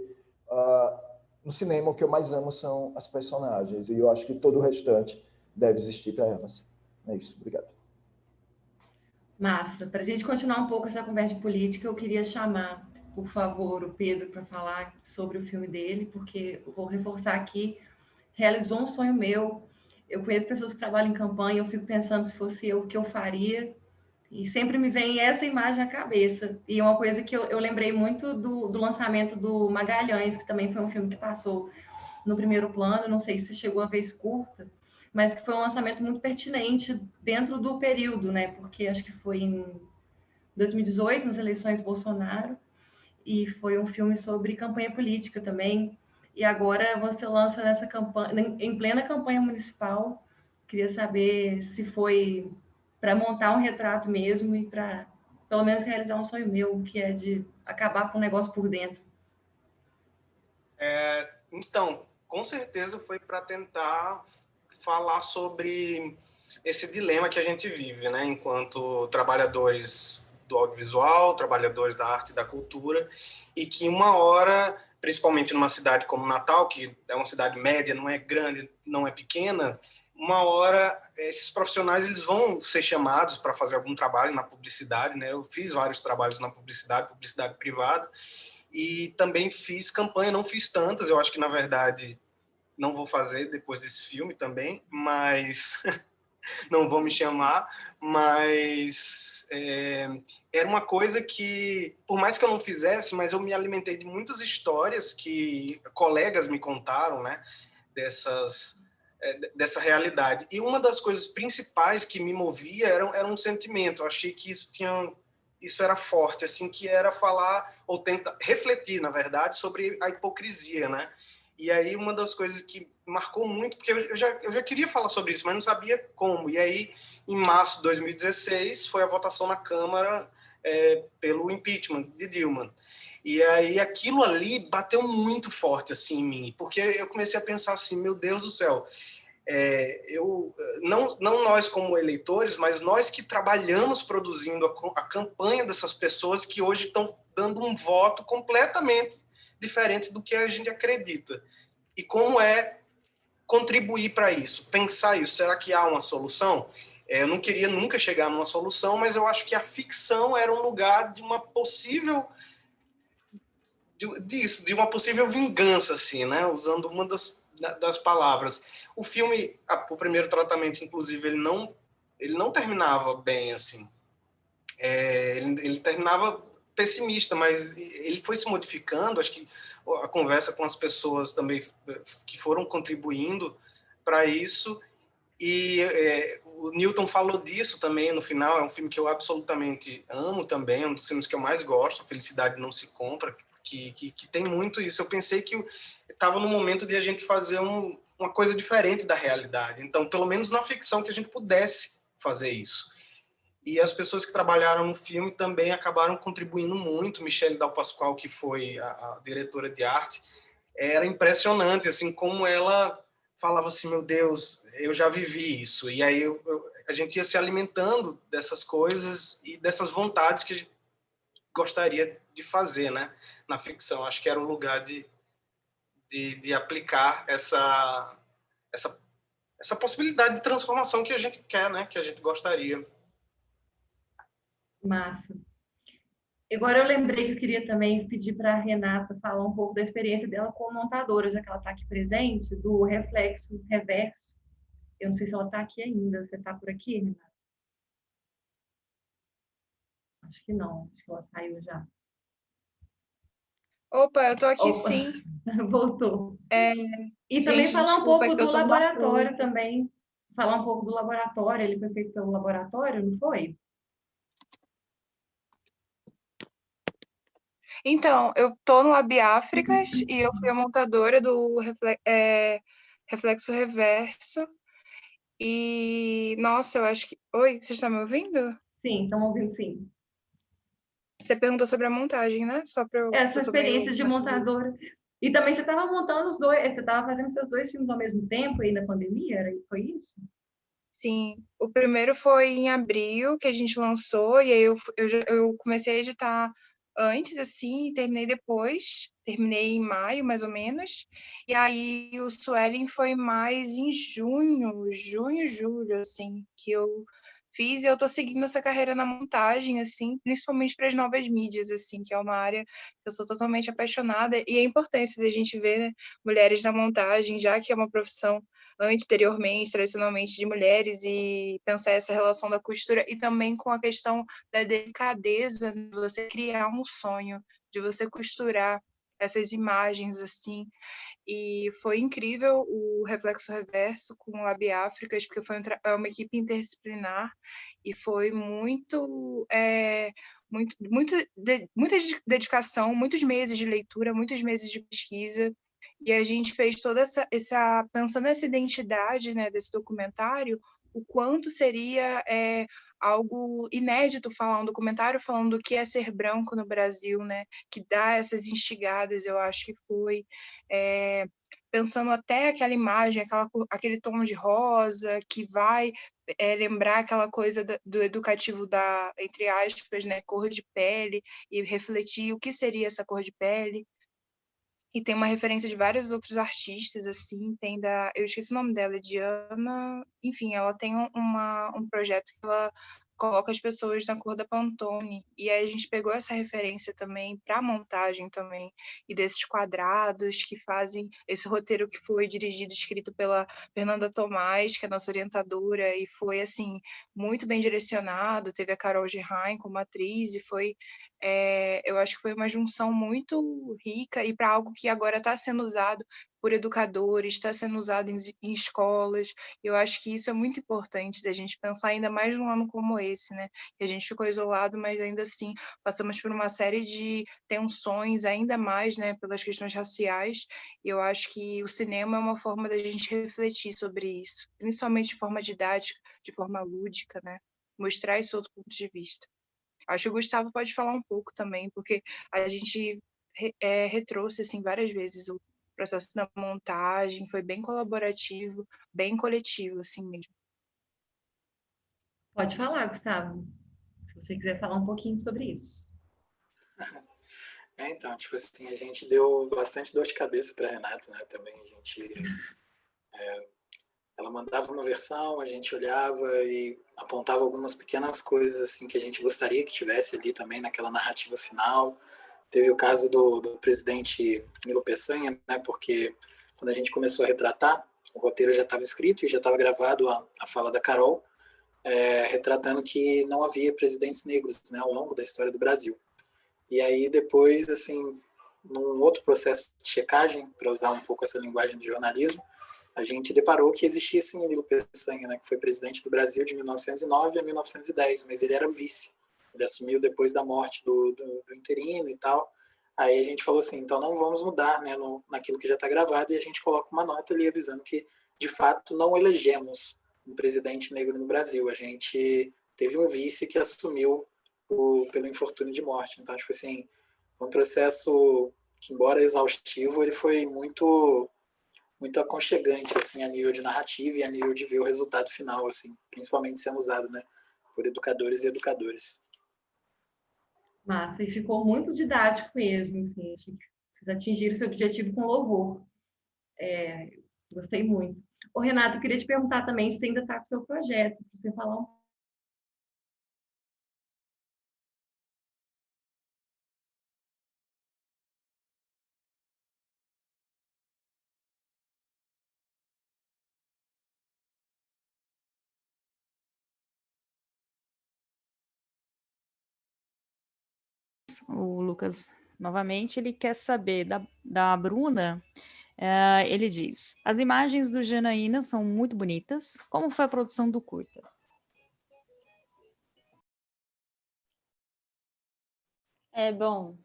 no cinema o que eu mais amo são as personagens, e eu acho que todo o restante deve existir para elas. É isso, obrigado. Massa. Para a gente continuar um pouco essa conversa de política, eu queria chamar, por favor, o Pedro para falar sobre o filme dele, porque eu vou reforçar aqui, realizou um sonho meu. Eu conheço pessoas que trabalham em campanha, eu fico pensando se fosse eu, o que eu faria, e sempre me vem essa imagem à cabeça. E uma coisa que eu lembrei muito do lançamento do Magalhães, que também foi um filme que passou no primeiro plano, não sei se chegou a vez curta, mas que foi um lançamento muito pertinente dentro do período, né? Porque acho que foi em 2018, nas eleições Bolsonaro, e foi um filme sobre campanha política também. E agora você lança nessa campanha, em plena campanha municipal. Queria saber se foi para montar um retrato mesmo e para, pelo menos, realizar um sonho meu, que é de acabar com o negócio por dentro. Então, com certeza foi para tentar falar sobre esse dilema que a gente vive, né, enquanto trabalhadores do audiovisual, trabalhadores da arte e da cultura, e que uma hora, principalmente numa cidade como Natal, que é uma cidade média, não é grande, não é pequena, uma hora esses profissionais eles vão ser chamados para fazer algum trabalho na publicidade, né? Eu fiz vários trabalhos na publicidade privada, e também fiz campanha, não fiz tantas, eu acho que, na verdade, não vou fazer depois desse filme também, mas não vão me chamar, mas era uma coisa que, por mais que eu não fizesse, mas eu me alimentei de muitas histórias que colegas me contaram, né, dessa realidade. E uma das coisas principais que me movia era um sentimento. Eu achei que isso era forte, assim, que era falar, ou tentar refletir, na verdade, sobre a hipocrisia, né? E aí uma das coisas que marcou muito, porque eu já queria falar sobre isso, mas não sabia como. E aí, em março de 2016, foi a votação na Câmara pelo impeachment de Dilma. E aí aquilo ali bateu muito forte assim em mim, porque eu comecei a pensar assim, meu Deus do céu, não nós como eleitores, mas nós que trabalhamos produzindo a campanha dessas pessoas que hoje estão dando um voto completamente diferente do que a gente acredita. E como é contribuir para isso, pensar isso, será que há uma solução? Eu não queria nunca chegar numa solução, mas eu acho que a ficção era um lugar de uma possível de uma possível vingança, assim, né? Usando uma das palavras. O filme, o primeiro tratamento, inclusive, ele não terminava bem, assim. Ele terminava pessimista, mas ele foi se modificando. Acho que a conversa com as pessoas também que foram contribuindo para isso. E o Newton falou disso também no final. É um filme que eu absolutamente amo também, é um dos filmes que eu mais gosto, Felicidade Não Se Compra, que tem muito isso. Eu pensei que estava no momento de a gente fazer uma coisa diferente da realidade. Então, pelo menos na ficção, que a gente pudesse fazer isso. E as pessoas que trabalharam no filme também acabaram contribuindo muito. Michelle Dal Pasquale, que foi a diretora de arte, era impressionante, assim, como ela falava assim, meu Deus, eu já vivi isso. E aí a gente ia se alimentando dessas coisas e dessas vontades que a gente gostaria de fazer, né, na ficção. Acho que era um lugar de aplicar essa possibilidade de transformação que a gente quer, né, que a gente gostaria. Massa. Agora eu lembrei que eu queria também pedir para a Renata falar um pouco da experiência dela como montadora, já que ela está aqui presente, do Reflexo Reverso. Eu não sei se ela está aqui ainda. Você está por aqui, Renata? Acho que não. Acho que ela saiu já. Opa, eu tô aqui sim. Voltou. E também Gente, falar um desculpa, pouco que eu do tô numa laboratório prova. também. Falar um pouco do laboratório. Ele foi feito pelo laboratório, não foi? Então, eu tô no Lab Áfricas e eu fui a montadora do Reflexo Reverso. E, nossa, eu acho que... Oi, você está me ouvindo? Sim, estamos ouvindo sim. Você perguntou sobre a montagem, né? Só para eu... A sua experiência de montadora. E também você estava montando os dois, você estava fazendo seus dois filmes ao mesmo tempo aí na pandemia, foi isso? Sim, o primeiro foi em abril que a gente lançou, e aí eu comecei a editar antes, assim, e terminei depois. Terminei em maio, mais ou menos. E aí o Suelen foi mais em junho, julho, assim, que eu fiz. E eu tô seguindo essa carreira na montagem, assim, principalmente para as novas mídias, assim, que é uma área que eu sou totalmente apaixonada. E a importância da gente ver, né, mulheres na montagem, já que é uma profissão anteriormente, tradicionalmente, de mulheres, e pensar essa relação da costura e também com a questão da delicadeza de você criar um sonho, de você costurar essas imagens assim. E foi incrível o Reflexo Reverso com o Lab Áfricas, porque foi uma equipe interdisciplinar e foi muita dedicação, muitos meses de leitura, muitos meses de pesquisa. E a gente fez toda pensando nessa identidade, né, desse documentário, o quanto seria algo inédito falar um documentário falando do que é ser branco no Brasil, né, que dá essas instigadas. Eu acho que foi pensando até aquela imagem, aquele tom de rosa que vai lembrar aquela coisa do educativo da, entre aspas, né, cor de pele, e refletir o que seria essa cor de pele. E tem uma referência de vários outros artistas, assim, eu esqueci o nome dela, Diana, enfim, ela tem um projeto que ela coloca as pessoas na cor da Pantone, e aí a gente pegou essa referência também para a montagem também, e desses quadrados que fazem esse roteiro que foi dirigido e escrito pela Fernanda Tomás, que é nossa orientadora, e foi, assim, muito bem direcionado, teve a Carol Gerhain como atriz, e foi eu acho que foi uma junção muito rica e para algo que agora está sendo usado por educadores, está sendo usado em escolas. Eu acho que isso é muito importante da gente pensar, ainda mais num ano como esse, né? Que a gente ficou isolado, mas ainda assim passamos por uma série de tensões, ainda mais, né, pelas questões raciais. E eu acho que o cinema é uma forma da gente refletir sobre isso, principalmente de forma didática, de forma lúdica, né? Mostrar esse outro ponto de vista. Acho que o Gustavo pode falar um pouco também, porque a gente retrouxe assim, várias vezes o processo da montagem, foi bem colaborativo, bem coletivo, assim mesmo. Pode falar, Gustavo, se você quiser falar um pouquinho sobre isso. Então, tipo assim, a gente deu bastante dor de cabeça para a Renata, né? Também a gente... ela mandava uma versão, a gente olhava e apontava algumas pequenas coisas assim que a gente gostaria que tivesse ali também naquela narrativa final. Teve o caso do presidente Nilo Peçanha, né? Porque quando a gente começou a retratar, o roteiro já estava escrito e já estava gravado a fala da Carol, retratando que não havia presidentes negros, né, ao longo da história do Brasil. E aí depois, assim, num outro processo de checagem, para usar um pouco essa linguagem de jornalismo, a gente deparou que existia sim o Nilo Peçanha, né, que foi presidente do Brasil de 1909 a 1910, mas ele era vice. Ele assumiu depois da morte do interino e tal. Aí a gente falou assim, então não vamos mudar, né, naquilo que já está gravado, e a gente coloca uma nota ali avisando que, de fato, não elegemos um presidente negro no Brasil. A gente teve um vice que assumiu pelo infortúnio de morte. Então, tipo assim, um processo que, embora exaustivo, ele foi muito aconchegante, assim, a nível de narrativa e a nível de ver o resultado final, assim, principalmente sendo usado, né, por educadores e educadoras. Massa, e ficou muito didático mesmo, assim, vocês atingiram esse objetivo com louvor. Gostei muito. Ô, Renato, eu queria te perguntar também se você ainda está com o seu projeto, para você falar um O Lucas, novamente, ele quer saber da Bruna. Ele diz: as imagens do Janaína são muito bonitas. Como foi a produção do curta? Bom,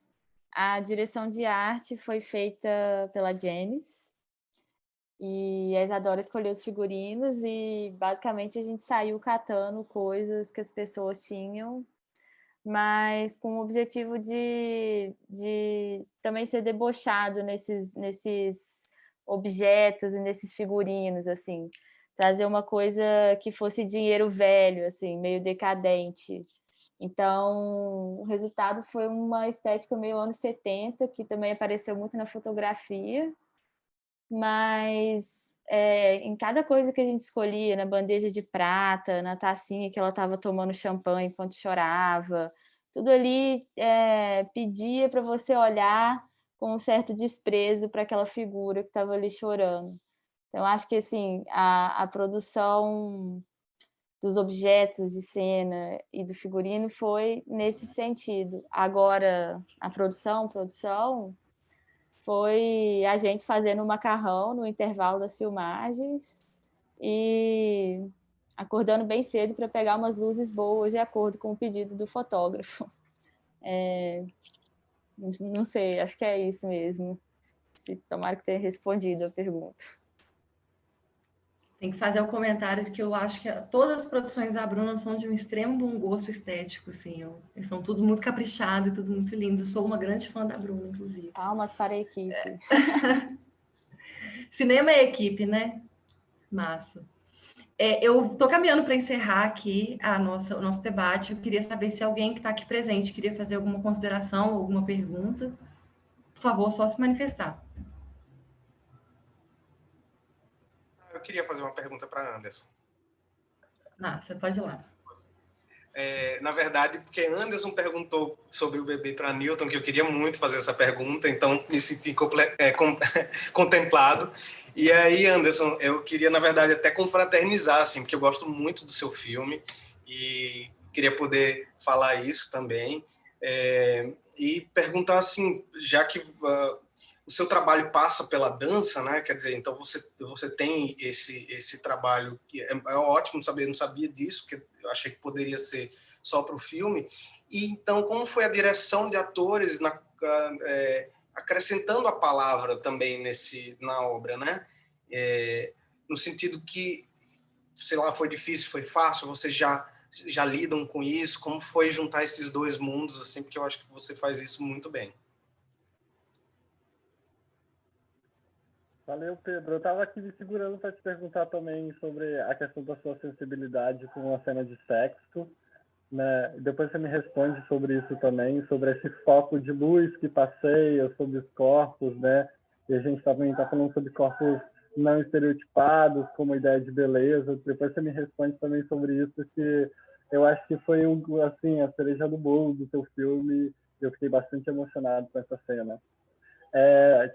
a direção de arte foi feita pela James e a Isadora escolheu os figurinos e basicamente a gente saiu catando coisas que as pessoas tinham, mas com o objetivo de também ser debochado nesses objetos e nesses figurinos, assim, trazer uma coisa que fosse dinheiro velho, assim, meio decadente. Então, o resultado foi uma estética meio anos 70, que também apareceu muito na fotografia, mas em cada coisa que a gente escolhia, na bandeja de prata, na tacinha que ela estava tomando champanhe enquanto chorava, tudo ali pedia para você olhar com um certo desprezo para aquela figura que estava ali chorando. Então, acho que assim, a produção dos objetos de cena e do figurino foi nesse sentido. Agora, a produção foi a gente fazendo o macarrão no intervalo das filmagens e acordando bem cedo para pegar umas luzes boas de acordo com o pedido do fotógrafo. Não sei, acho que é isso mesmo. Tomara que tenha respondido a pergunta. Tem que fazer o comentário de que eu acho que todas as produções da Bruna são de um extremo bom gosto estético, assim, eles são tudo muito caprichado e tudo muito lindo. Eu sou uma grande fã da Bruna, inclusive. Palmas para a equipe. Cinema é equipe, né? Massa. Eu estou caminhando para encerrar aqui o nosso debate. Eu queria saber se alguém que está aqui presente queria fazer alguma consideração, alguma pergunta. Por favor, só se manifestar. Eu queria fazer uma pergunta para Anderson. Você pode ir lá. Na verdade, porque Anderson perguntou sobre o bebê para Newton, que eu queria muito fazer essa pergunta, então me senti contemplado. E aí, Anderson, eu queria, na verdade, até confraternizar, assim, porque eu gosto muito do seu filme e queria poder falar isso também. E perguntar, assim, já que o seu trabalho passa pela dança, né? Quer dizer, então você tem esse trabalho que é ótimo saber, não sabia disso, que eu achei que poderia ser só para o filme. E então, como foi a direção de atores acrescentando a palavra também na obra, né? No sentido que, sei lá, foi difícil, foi fácil, vocês já lidam com isso? Como foi juntar esses dois mundos, assim, porque eu acho que você faz isso muito bem. Valeu, Pedro. Eu estava aqui me segurando para te perguntar também sobre a questão da sua sensibilidade com a cena de sexo, né? Depois você me responde sobre isso também, sobre esse foco de luz que passeia sobre os corpos, né? E a gente também está falando sobre corpos não estereotipados, como ideia de beleza. Depois você me responde também sobre isso, que eu acho que foi assim, a cereja do bolo do seu filme. Eu fiquei bastante emocionado com essa cena.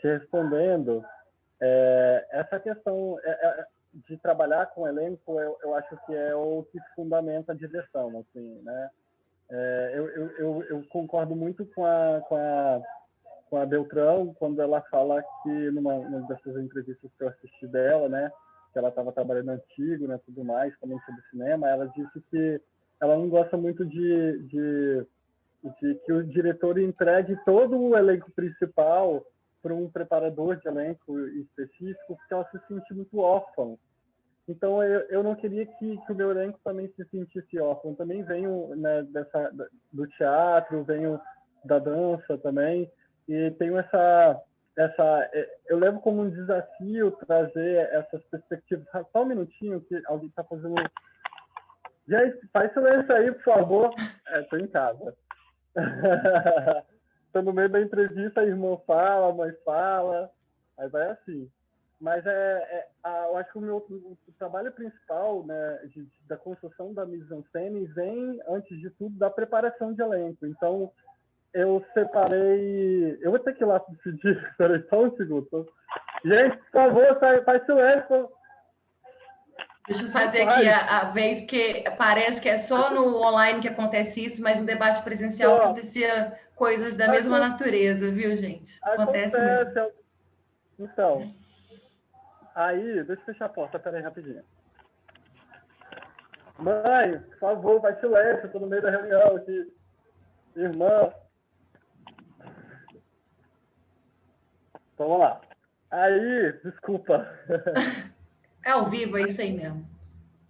Te respondendo, essa questão de trabalhar com elenco, eu acho que é o que fundamenta a direção, assim, né? Eu concordo muito com a Beltrão, quando ela fala que, numa dessas entrevistas que eu assisti dela, né, que ela estava trabalhando no Antigo, né, tudo mais, falando sobre cinema, ela disse que ela não gosta muito de que o diretor entregue todo o elenco principal para um preparador de elenco específico, porque ela se sente muito órfã. Então, eu não queria que o meu elenco também se sentisse órfão. Também venho, né, do teatro, venho da dança também, e tenho eu levo como um desafio trazer essas perspectivas. Só um minutinho, que alguém está fazendo... Gente, faz silêncio aí, por favor. Estou em casa. Estou no meio da entrevista, a irmã fala, a mãe fala, aí vai assim. Mas eu acho que o trabalho principal, né, da construção da mise-en-scène vem, antes de tudo, da preparação de elenco. Então, eu separei... Eu vou ter que ir lá decidir. Espera só um segundo. Gente, por favor, faz silêncio. Deixa eu fazer aqui a vez, porque parece que é só no online que acontece isso, mas no debate presencial acontecia coisas da mesma natureza, viu, gente? Acontece mesmo. Então, aí, deixa eu fechar a porta, peraí, rapidinho. Mãe, por favor, vai silêncio, estou no meio da reunião aqui. Irmã. Então, vamos lá. Aí, desculpa. É ao vivo, é isso aí mesmo.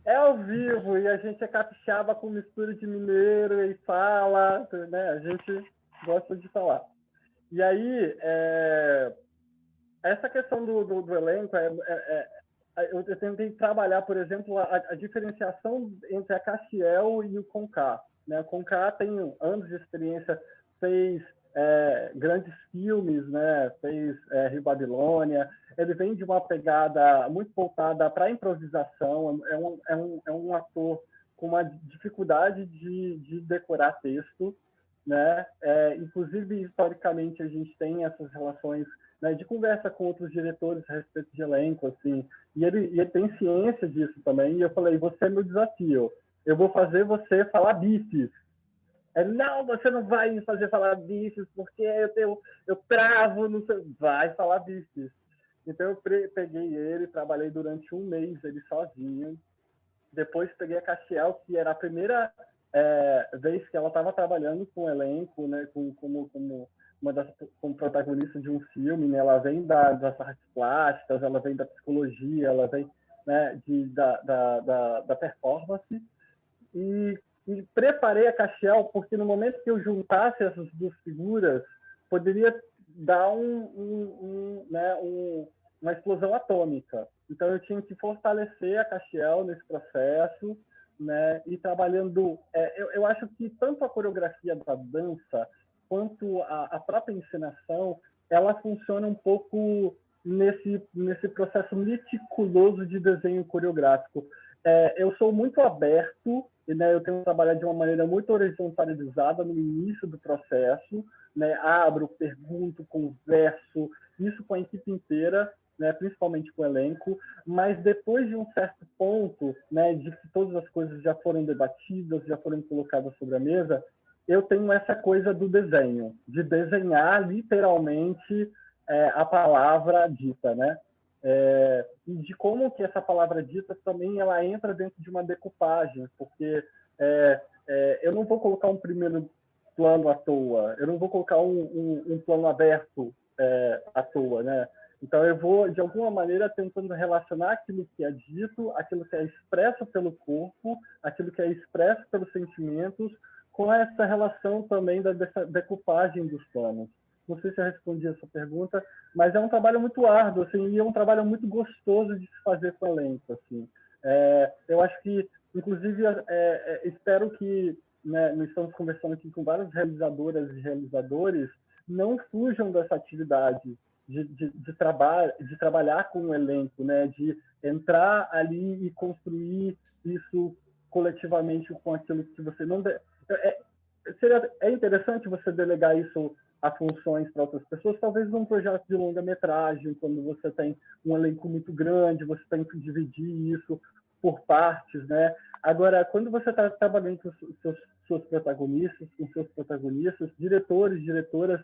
É ao vivo, e a gente é capixaba com mistura de mineiro e fala, né? A gente gosta de falar. E aí, essa questão do elenco, eu tentei trabalhar, por exemplo, a diferenciação entre a Castiel e o Conká, né? O Conká tem anos de experiência, fez grandes filmes, né? Fez Rio Babilônia. Ele vem de uma pegada muito voltada para a improvisação. É um ator com uma dificuldade de decorar texto, né? Inclusive, historicamente, a gente tem essas relações, né, de conversa com outros diretores a respeito de elenco, assim, e ele tem ciência disso também. E eu falei, você é meu desafio. Eu vou fazer você falar bifes. Não, você não vai me fazer falar bifes, porque eu travo, não sei. Vai falar bifes. Então, eu peguei ele, trabalhei durante um mês ele sozinho. Depois, peguei a Castiel, que era a primeira vez que ela estava trabalhando com o elenco, né, como protagonista de um filme, né? Ela vem das artes plásticas, ela vem da psicologia, ela vem, né, da performance. E preparei a Castiel porque no momento que eu juntasse essas duas figuras, poderia dar uma explosão atômica. Então, eu tinha que fortalecer a Castiel nesse processo, né? E trabalhando... eu acho que tanto a coreografia da dança quanto a própria encenação, ela funciona um pouco nesse processo meticuloso de desenho coreográfico. Eu sou muito aberto, né? Eu tenho trabalhado de uma maneira muito horizontalizada no início do processo, né? Abro, pergunto, converso, isso com a equipe inteira, né? Principalmente com o elenco, mas depois de um certo ponto, né, de que todas as coisas já foram debatidas, já foram colocadas sobre a mesa, eu tenho essa coisa do desenho, de desenhar literalmente a palavra dita, né? E de como que essa palavra dita também ela entra dentro de uma decupagem, porque eu não vou colocar um primeiro plano à toa, eu não vou colocar um plano aberto à toa, né? Então eu vou, de alguma maneira, tentando relacionar aquilo que é dito, aquilo que é expresso pelo corpo, aquilo que é expresso pelos sentimentos, com essa relação também dessa decupagem dos planos. Não sei se eu respondi essa pergunta, mas é um trabalho muito árduo, assim, e é um trabalho muito gostoso de se fazer com o elenco, assim. Eu acho que, inclusive, espero que, né, nós estamos conversando aqui com várias realizadoras e realizadores, não fujam dessa atividade de trabalhar com o elenco, né, de entrar ali e construir isso coletivamente com aquilo que você não... É interessante você delegar isso a funções para outras pessoas, talvez num projeto de longa-metragem, quando você tem um elenco muito grande, você tem que dividir isso por partes, né? Agora, quando você está trabalhando com seus protagonistas, diretores, diretoras,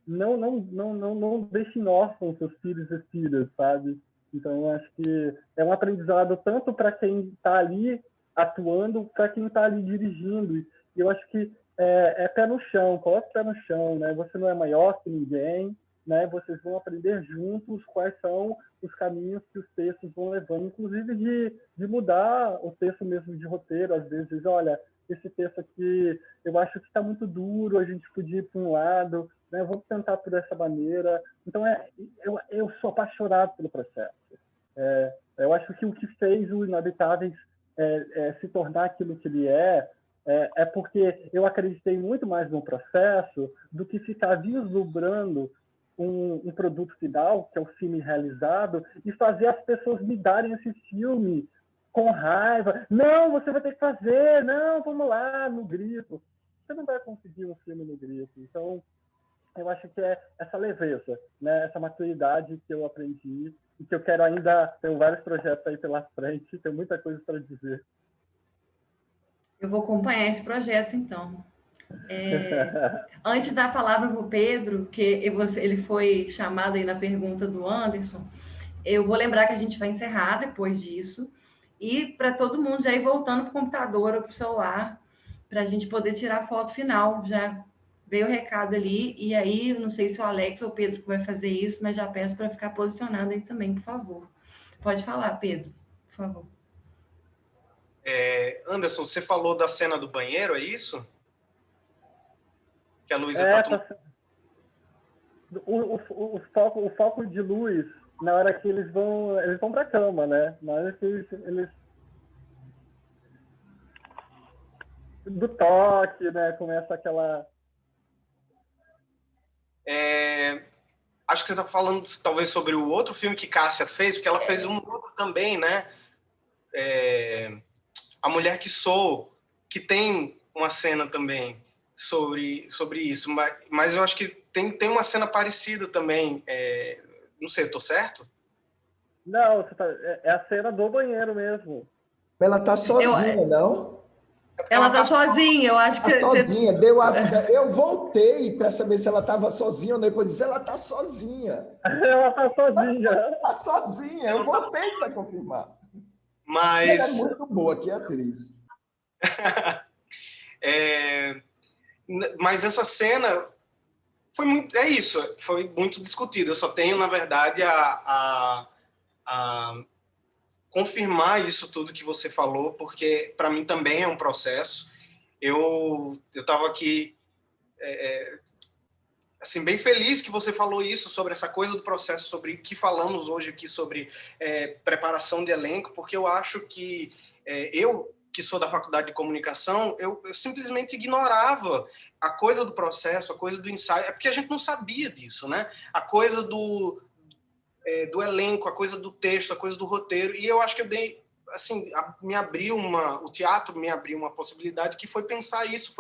não deixem órfãos seus filhos e filhas, sabe? Então, eu acho que é um aprendizado tanto para quem está ali atuando, para quem está ali dirigindo. E eu acho que é pé no chão, coloque o pé no chão, né? Você não é maior que ninguém, né? Vocês vão aprender juntos quais são os caminhos que os textos vão levando, inclusive de mudar o texto mesmo de roteiro. Às vezes, olha, esse texto aqui eu acho que está muito duro, a gente podia ir para um lado, né? Vamos tentar por essa maneira. Então, eu sou apaixonado pelo processo. Eu acho que o que fez o Inabitáveis se tornar aquilo que ele é porque eu acreditei muito mais no processo do que ficar vislumbrando um produto final, que é o filme realizado, e fazer as pessoas me darem esse filme com raiva. Não, você vai ter que fazer. Não, vamos lá, no grito. Você não vai conseguir um filme no grito. Então, eu acho que é essa leveza, né? Essa maturidade que eu aprendi e que eu quero ainda... Tenho vários projetos aí pela frente, tenho muita coisa para dizer. Eu vou acompanhar esse projeto, então. Antes da palavra para o Pedro, que ele foi chamado aí na pergunta do Anderson, eu vou lembrar que a gente vai encerrar depois disso, e para todo mundo já ir voltando para o computador ou para o celular, para a gente poder tirar a foto final. Já veio o recado ali, e aí, não sei se o Alex ou o Pedro que vai fazer isso, mas já peço para ficar posicionado aí também, por favor. Pode falar, Pedro, por favor. Anderson, você falou da cena do banheiro, é isso? Que a Luísa está... O foco de luz, na hora que eles vão para a cama, né? Na hora que eles... Do toque, né? Começa aquela... Acho que você está falando talvez sobre o outro filme que Cássia fez, porque ela fez um outro também, né? A Mulher que Sou, que tem uma cena também sobre isso, mas eu acho que tem uma cena parecida também. Não sei, estou certo? Não, é a cena do banheiro mesmo. Ela está sozinha, não? Ela está sozinha, eu acho que... Tá sozinha, eu voltei para saber se ela estava sozinha ou não, depois disse, ela está sozinha. Ela está sozinha. Está sozinha, eu voltei para confirmar. Mas... Ela é muito boa, que atriz. Mas essa cena foi muito... foi muito discutida. Eu só tenho, na verdade, a confirmar isso tudo que você falou, porque para mim também é um processo. Eu estava aqui assim, bem feliz que você falou isso, sobre essa coisa do processo, sobre o que falamos hoje aqui sobre preparação de elenco, porque eu acho que eu, que sou da faculdade de comunicação, eu simplesmente ignorava a coisa do processo, a coisa do ensaio, porque a gente não sabia disso, né? A coisa do elenco, a coisa do texto, a coisa do roteiro, e eu acho que eu dei, assim, o teatro me abriu uma possibilidade que foi pensar isso,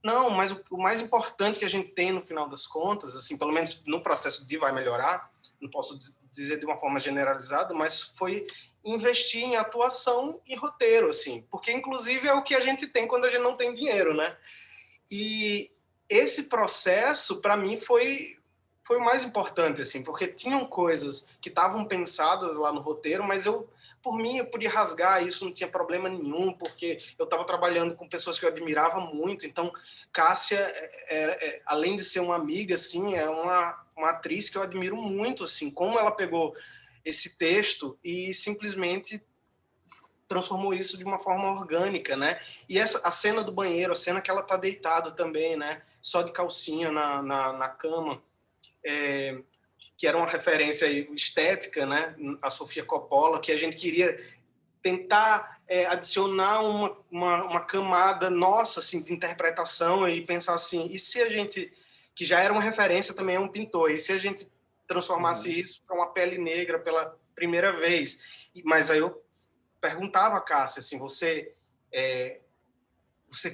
não, mas o mais importante que a gente tem no final das contas, assim, pelo menos no processo de vai melhorar, não posso dizer de uma forma generalizada, mas foi investir em atuação e roteiro, assim, porque inclusive é o que a gente tem quando a gente não tem dinheiro, né? E esse processo, para mim, foi o mais importante, assim, porque tinham coisas que estavam pensadas lá no roteiro, mas por mim, eu podia rasgar isso, não tinha problema nenhum, porque eu estava trabalhando com pessoas que eu admirava muito. Então, Cássia, além de ser uma amiga, assim, é uma atriz que eu admiro muito, assim, como ela pegou esse texto e simplesmente transformou isso de uma forma orgânica, né? E a cena do banheiro, a cena que ela está deitada também, né? Só de calcinha na cama, que era uma referência aí estética, né? A Sofia Coppola, que a gente queria tentar adicionar uma camada nossa assim, de interpretação e pensar assim, e se a gente, que já era uma referência também a um pintor, e se a gente transformasse isso para uma pele negra pela primeira vez? Mas aí eu perguntava a Cássia, assim, você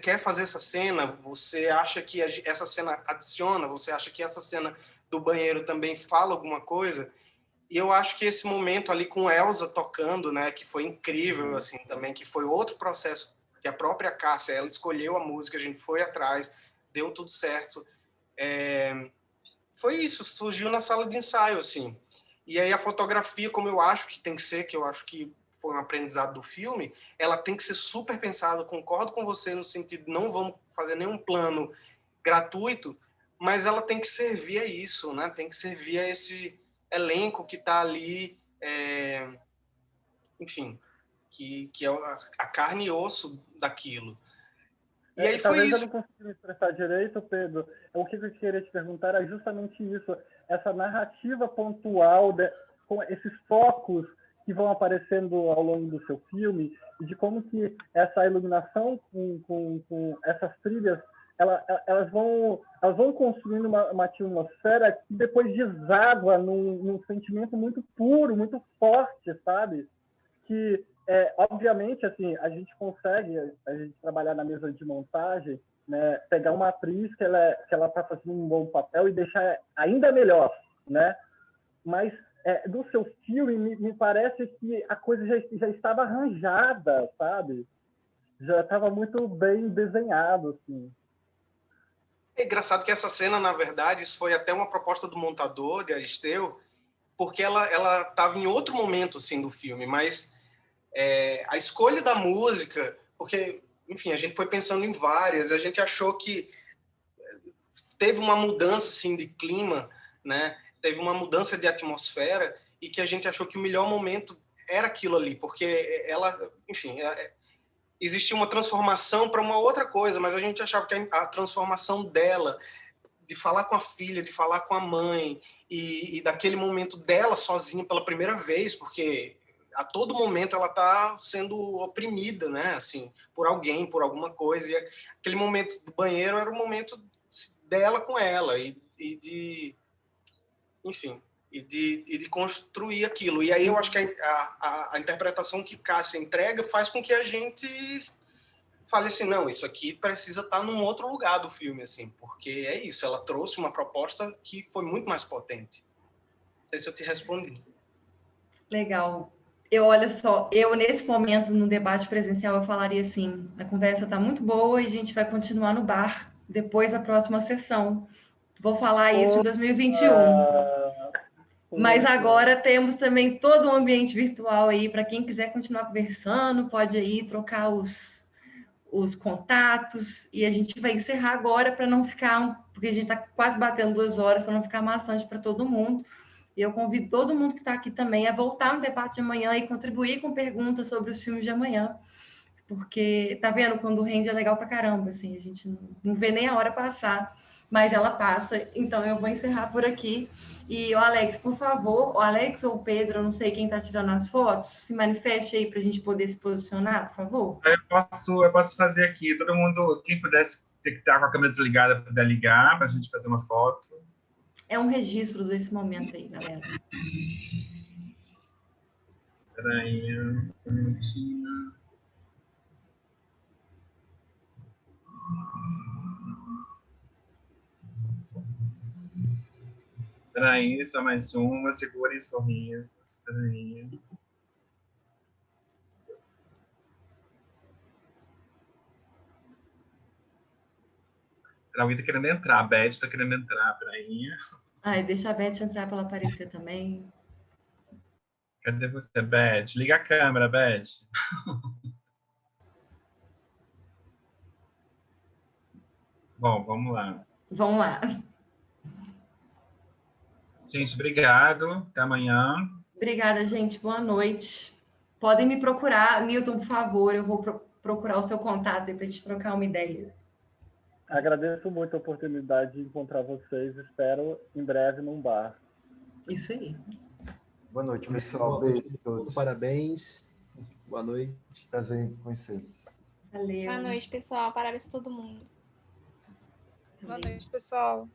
quer fazer essa cena? Você acha que essa cena adiciona? Você acha que essa cena do banheiro também fala alguma coisa? E eu acho que esse momento ali com Elsa tocando, né, que foi incrível, assim, também, que foi outro processo, que a própria Cássia, ela escolheu a música, a gente foi atrás, deu tudo certo. Foi isso, surgiu na sala de ensaio, assim. E aí a fotografia, como eu acho que tem que ser, que eu acho que foi um aprendizado do filme, ela tem que ser super pensada, concordo com você no sentido de não vamos fazer nenhum plano gratuito, mas ela tem que servir a isso, né? Tem que servir a esse elenco que está ali, enfim, que é a carne e osso daquilo. E aí foi Talvez isso. eu não consiga me expressar direito, Pedro. O que eu queria te perguntar é justamente isso, essa narrativa pontual, com esses focos que vão aparecendo ao longo do seu filme, e de como que essa iluminação com essas trilhas, elas vão construindo uma atmosfera que depois deságua num sentimento muito puro, muito forte, sabe? Que, obviamente, assim, a gente consegue, a gente trabalhar na mesa de montagem, né, pegar uma atriz que ela está fazendo um bom papel e deixar ainda melhor, né? Mas do seu filme, me parece que a coisa já estava arranjada, sabe? Já estava muito bem desenhado, assim. É engraçado que essa cena, na verdade, isso foi até uma proposta do montador, de Aristeu, porque ela estava em outro momento, assim, do filme, mas a escolha da música, porque, enfim, a gente foi pensando em várias, a gente achou que teve uma mudança, assim, de clima, né? Teve uma mudança de atmosfera e que a gente achou que o melhor momento era aquilo ali, porque ela, enfim, existia uma transformação para uma outra coisa, mas a gente achava que a transformação dela, de falar com a filha, de falar com a mãe, e daquele momento dela sozinha pela primeira vez, porque a todo momento ela está sendo oprimida, né, assim, por alguém, por alguma coisa, e aquele momento do banheiro era o momento dela com ela, e de, enfim, e de construir aquilo. E aí eu acho que a interpretação que Cássia entrega faz com que a gente fale assim, não, isso aqui precisa estar num outro lugar do filme, assim, porque é isso, ela trouxe uma proposta que foi muito mais potente. Não sei se eu te respondi. Legal. Olha só, nesse momento, no debate presencial, eu falaria assim, a conversa está muito boa e a gente vai continuar no bar depois da próxima sessão. Vou falar isso em 2021. Mas agora temos também todo o ambiente virtual aí, para quem quiser continuar conversando, pode aí trocar os contatos, e a gente vai encerrar agora para não ficar, porque a gente está quase batendo 2 horas, para não ficar maçante para todo mundo. E eu convido todo mundo que está aqui também a voltar no debate de amanhã e contribuir com perguntas sobre os filmes de amanhã, porque tá vendo quando rende é legal para caramba, assim, a gente não vê nem a hora passar, mas ela passa. Então eu vou encerrar por aqui. E o Alex, por favor, o Alex ou o Pedro, eu não sei quem está tirando as fotos, se manifeste aí para a gente poder se posicionar, por favor. Eu posso fazer aqui. Todo mundo, quem pudesse ter que estar com a câmera desligada, puder ligar para a gente fazer uma foto. É um registro desse momento aí, galera. Espera aí, um minutinho. Espera aí, só mais uma. Segurem sorrisos. Espera aí. Alguém tá querendo entrar. A Beth tá querendo entrar. Espera aí. Ai, deixa a Beth entrar para ela aparecer também. Cadê você, Beth? Liga a câmera, Beth. Bom, vamos lá. Vamos lá. Gente, obrigado. Até amanhã. Obrigada, gente. Boa noite. Podem me procurar. Newton, por favor, eu vou procurar o seu contato para a gente trocar uma ideia. Agradeço muito a oportunidade de encontrar vocês. Espero em breve num bar. Isso aí. Boa noite, pessoal. Boa Beijo noite a todos. Parabéns. Boa noite. Prazer em conhecê-los. Valeu. Boa noite, pessoal. Parabéns para todo mundo. Boa noite, pessoal.